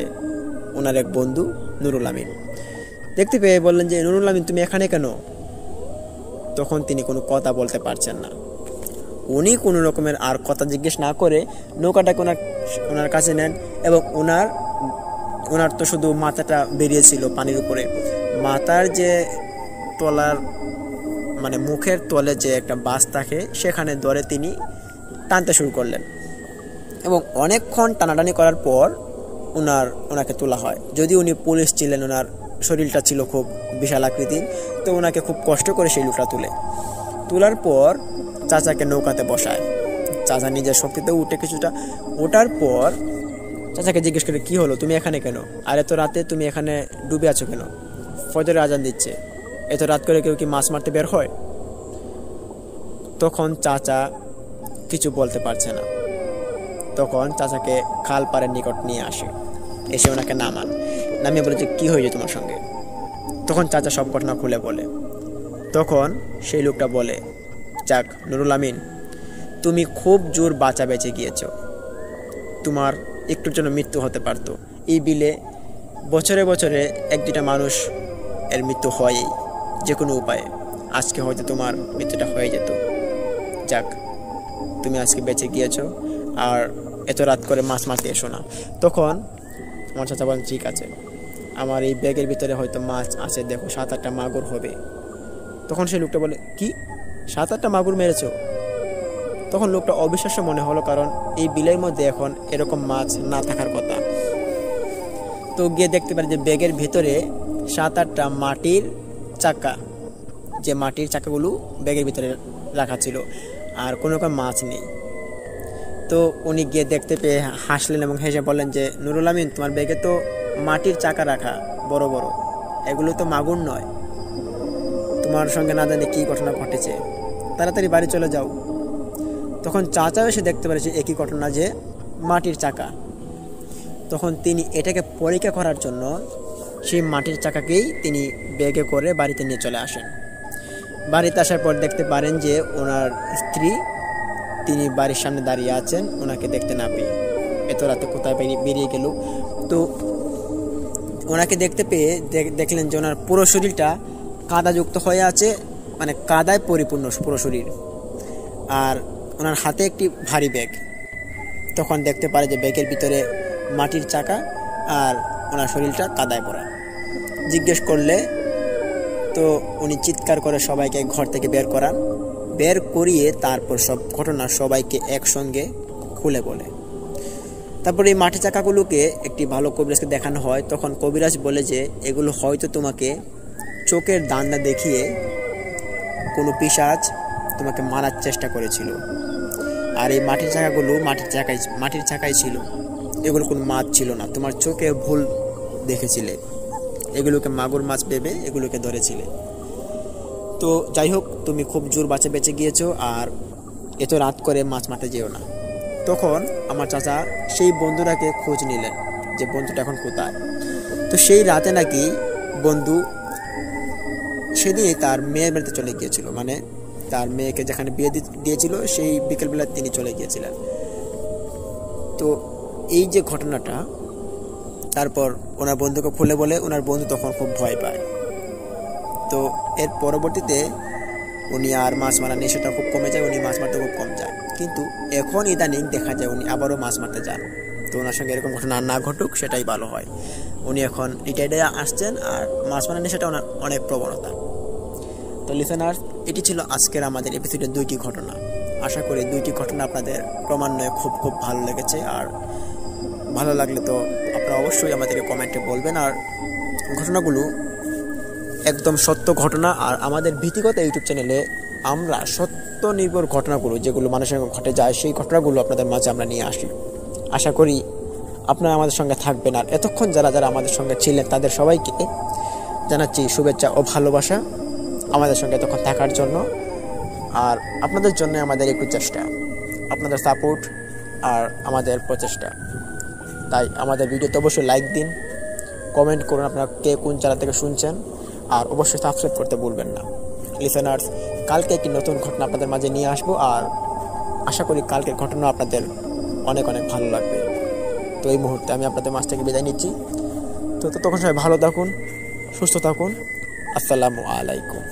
ওনার এক বন্ধু নুরুল আমিন। দেখতে পেয়ে বললেন যে নুরুল আমিন, তুমি এখানে কেন? তখন তিনি কোনো কথা বলতে পারছেন না। উনি কোনো রকমের আর কথা জিজ্ঞেস না করে নৌকাটাকে ওনার কাছে নেন এবং ওনার তো শুধু মাথাটা বেরিয়েছিল পানির উপরে, মাথার যে তলার মানে মুখের তলে যে একটা বাস থাকে সেখানে ধরে তিনি টানতে শুরু করলেন এবং অনেকক্ষণ টানাটানি করার পর ওনাকে তোলা হয়। যদি উনি পুলিশ ছিলেন, ওনার শরীরটা ছিল খুব বিশাল আকৃতির, তো ওনাকে খুব কষ্ট করে সেই লোকটা তোলার পর চাচাকে নৌকাতে বসায়। চাচা নিজের শক্তিতে উঠে কিছুটা ওঠার পর চাচাকে জিজ্ঞেস করে, কি হলো, তুমি এখানে কেন? আর এত রাতে তুমি এখানে ডুবে আছো কেন? ফজরের আজান দিচ্ছে, এত রাত করে কেউ কি মাছ মারতে বের হয়? তখন চাচা কিছু বলতে পারছে না। তখন চাচাকে খাল পাড়ের নিকট নিয়ে আসে, এসে ওনাকে নামিয়ে বলে যে কি হয়েছে তোমার সঙ্গে? তখন চাচা সব ঘটনা খুলে বলে। তখন সেই লোকটা বলে, যাক নুরুল আমিন, তুমি খুব জোর বাঁচা বেঁচে গিয়েছ, তোমার একটুর জন্য মৃত্যু হতে পারতো। এই বিলে বছরে বছরে এক দুটা মানুষ এর মৃত্যু হয়ই যে কোনো উপায়ে, আজকে হয়তো তোমার মৃত্যুটা হয়ে যেত। যাক, তুমি আজকে বেঁচে গিয়েছো, আর এত রাত করে মাছ মারতে এসো না। তখন আমার চাচা বলেন, ঠিক আছে, আমার এই ব্যাগের ভিতরে হয়তো মাছ আছে, দেখো 7-8টা মাগুর হবে। তখন সেই লোকটা বলে, কি 7-8টা মাগুর মেরেছো? তখন লোকটা অবিশ্বাস্য মনে হলো, কারণ এই বিলের মধ্যে এখন এরকম মাছ না থাকার কথা। তো গিয়ে দেখতে পারে যে ব্যাগের ভিতরে 7-8টা মাটির চাকা, যে মাটির চাকাগুলো ব্যাগের ভিতরে রাখা ছিল, আর কোনো রকম মাছ নেই। তো উনি গিয়ে দেখতে পেয়ে হাসলেন এবং হেসে বললেন যে নুরুল আমিন, তোমার ব্যাগে তো মাটির চাকা রাখা বড় বড়, এগুলো তো মাগুর নয়। তোমার সঙ্গে না জানি কী ঘটনা ঘটেছে, তাড়াতাড়ি বাড়ি চলে যাও। তখন চাচাও এসে দেখতে পারে যে একই ঘটনা, যে মাটির চাকা। তখন তিনি এটাকে পরীক্ষা করার জন্য সেই মাটির চাকাকেই তিনি ব্যাগে করে বাড়িতে নিয়ে চলে আসেন। বাড়িতে আসার পর দেখতে পারেন যে ওনার স্ত্রী তিনি বাড়ির সামনে দাঁড়িয়ে আছেন, ওনাকে দেখতে না পেয়ে। এত রাতে কোথায় বেরিয়ে গেল। তো ওনাকে দেখতে পেয়ে দেখলেন যে ওনার পুরো শরীরটা কাদাযুক্ত হয়ে আছে, মানে কাদায় পরিপূর্ণ পুরো শরীর, আর ওনার হাতে একটি ভারী ব্যাগ। তখন দেখতে পারে যে ব্যাগের ভিতরে মাটির চাকা আর ওনার শরীরটা কাদায় পড়া। জিজ্ঞেস করলে তো উনি চিৎকার করে সবাইকে ঘর থেকে বের করিয়ে তারপর সব ঘটনা সবাইকে একসঙ্গে খুলে বলে। তারপর এই মাটির চাকাগুলোকে একটি ভালো কবিরাজকে দেখানো হয়। তখন কবিরাজ বলে যে এগুলো হয়তো তোমাকে চোখের দান্দা দেখিয়ে কোনো পিশাচ তোমাকে মারার চেষ্টা করেছিল, আর এই মাটির চাকাগুলো মাটির চাকাই ছিল, এগুলো কোনো মাছ ছিল না, তোমার চোখে ভুল দেখেছিলে, এগুলোকে মাগুর মাছ ভেবে এগুলোকে ধরেছিলে। তো যাই হোক, তুমি খুব জোর বেঁচে গিয়েছো, আর এত রাত করে মাছ মারতে যেও না। তখন আমার চাচা সেই বন্ধুটাকে খোঁজ নিলেন যে বন্ধুটা এখন কোথায়। তো সেই রাতে নাকি বন্ধু সেদিনই তার মেয়ের বাড়িতে চলে গিয়েছিল, মানে তার মেয়েকে যেখানে বিয়ে দিয়েছিল সেই বিকেলবেলা তিনি চলে গিয়েছিলেন। তো এই যে ঘটনাটা তারপর ওনার বন্ধুকে খুলে বলে, ওনার বন্ধু তখন খুব ভয় পায়। তো এর পরবর্তীতে উনি আর মাছ মারার নেশাটা খুব কমে যায়, উনি মাছ মারতে খুব কম যায়। কিন্তু এখন ইদানিং দেখা যায় উনি আবারও মাছ মারতে যান। তো ওনার সঙ্গে এরকম ঘটনা না ঘটুক, সেটাই ভালো হয়। উনি এখন রিটায়ার্ডে আসছেন, আর মাছ মারার নেশাটা ওনার অনেক প্রবণতা। তো লিসেনার্স, এটি ছিল আজকের আমাদের এপিসোডের 2টি ঘটনা। আশা করি 2টি ঘটনা আপনাদের ক্রমান্বয়ে খুব ভালো লেগেছে, আর ভালো লাগলে তো আপনারা অবশ্যই আমাদেরকে কমেন্টে বলবেন। আর ঘটনাগুলো একদম সত্য ঘটনা, আর আমাদের ভীতিগত ইউটিউব চ্যানেলে আমরা সত্য নির্ভর ঘটনাগুলো যেগুলো মানুষের সঙ্গে ঘটে যায় সেই ঘটনাগুলো আপনাদের মাঝে আমরা নিয়ে আসি। আশা করি আপনারা আমাদের সঙ্গে থাকবেন। আর এতক্ষণ যারা আমাদের সঙ্গে ছিলেন তাদের সবাইকে জানাচ্ছি শুভেচ্ছা ও ভালোবাসা আমাদের সঙ্গে এতক্ষণ থাকার জন্য। আর আপনাদের জন্য আমাদের একটু চেষ্টা, আপনাদের সাপোর্ট আর আমাদের প্রচেষ্টা। তাই আমাদের ভিডিওতে অবশ্যই লাইক দিন, কমেন্ট করুন আপনারা কে কোন চ্যানেল থেকে শুনছেন, আর অবশ্যই সাবস্ক্রাইব করতে ভুলবেন না। লিসেনার্স, কালকে একটি নতুন ঘটনা আপনাদের মাঝে নিয়ে আসবো, আর আশা করি কালকের ঘটনা আপনাদের অনেক ভালো লাগবে। তো এই মুহূর্তে আমি আপনাদের মাঝ থেকে বিদায় নিচ্ছি। তো তখন সবাই ভালো থাকুন, সুস্থ থাকুন। আসসালামু আলাইকুম।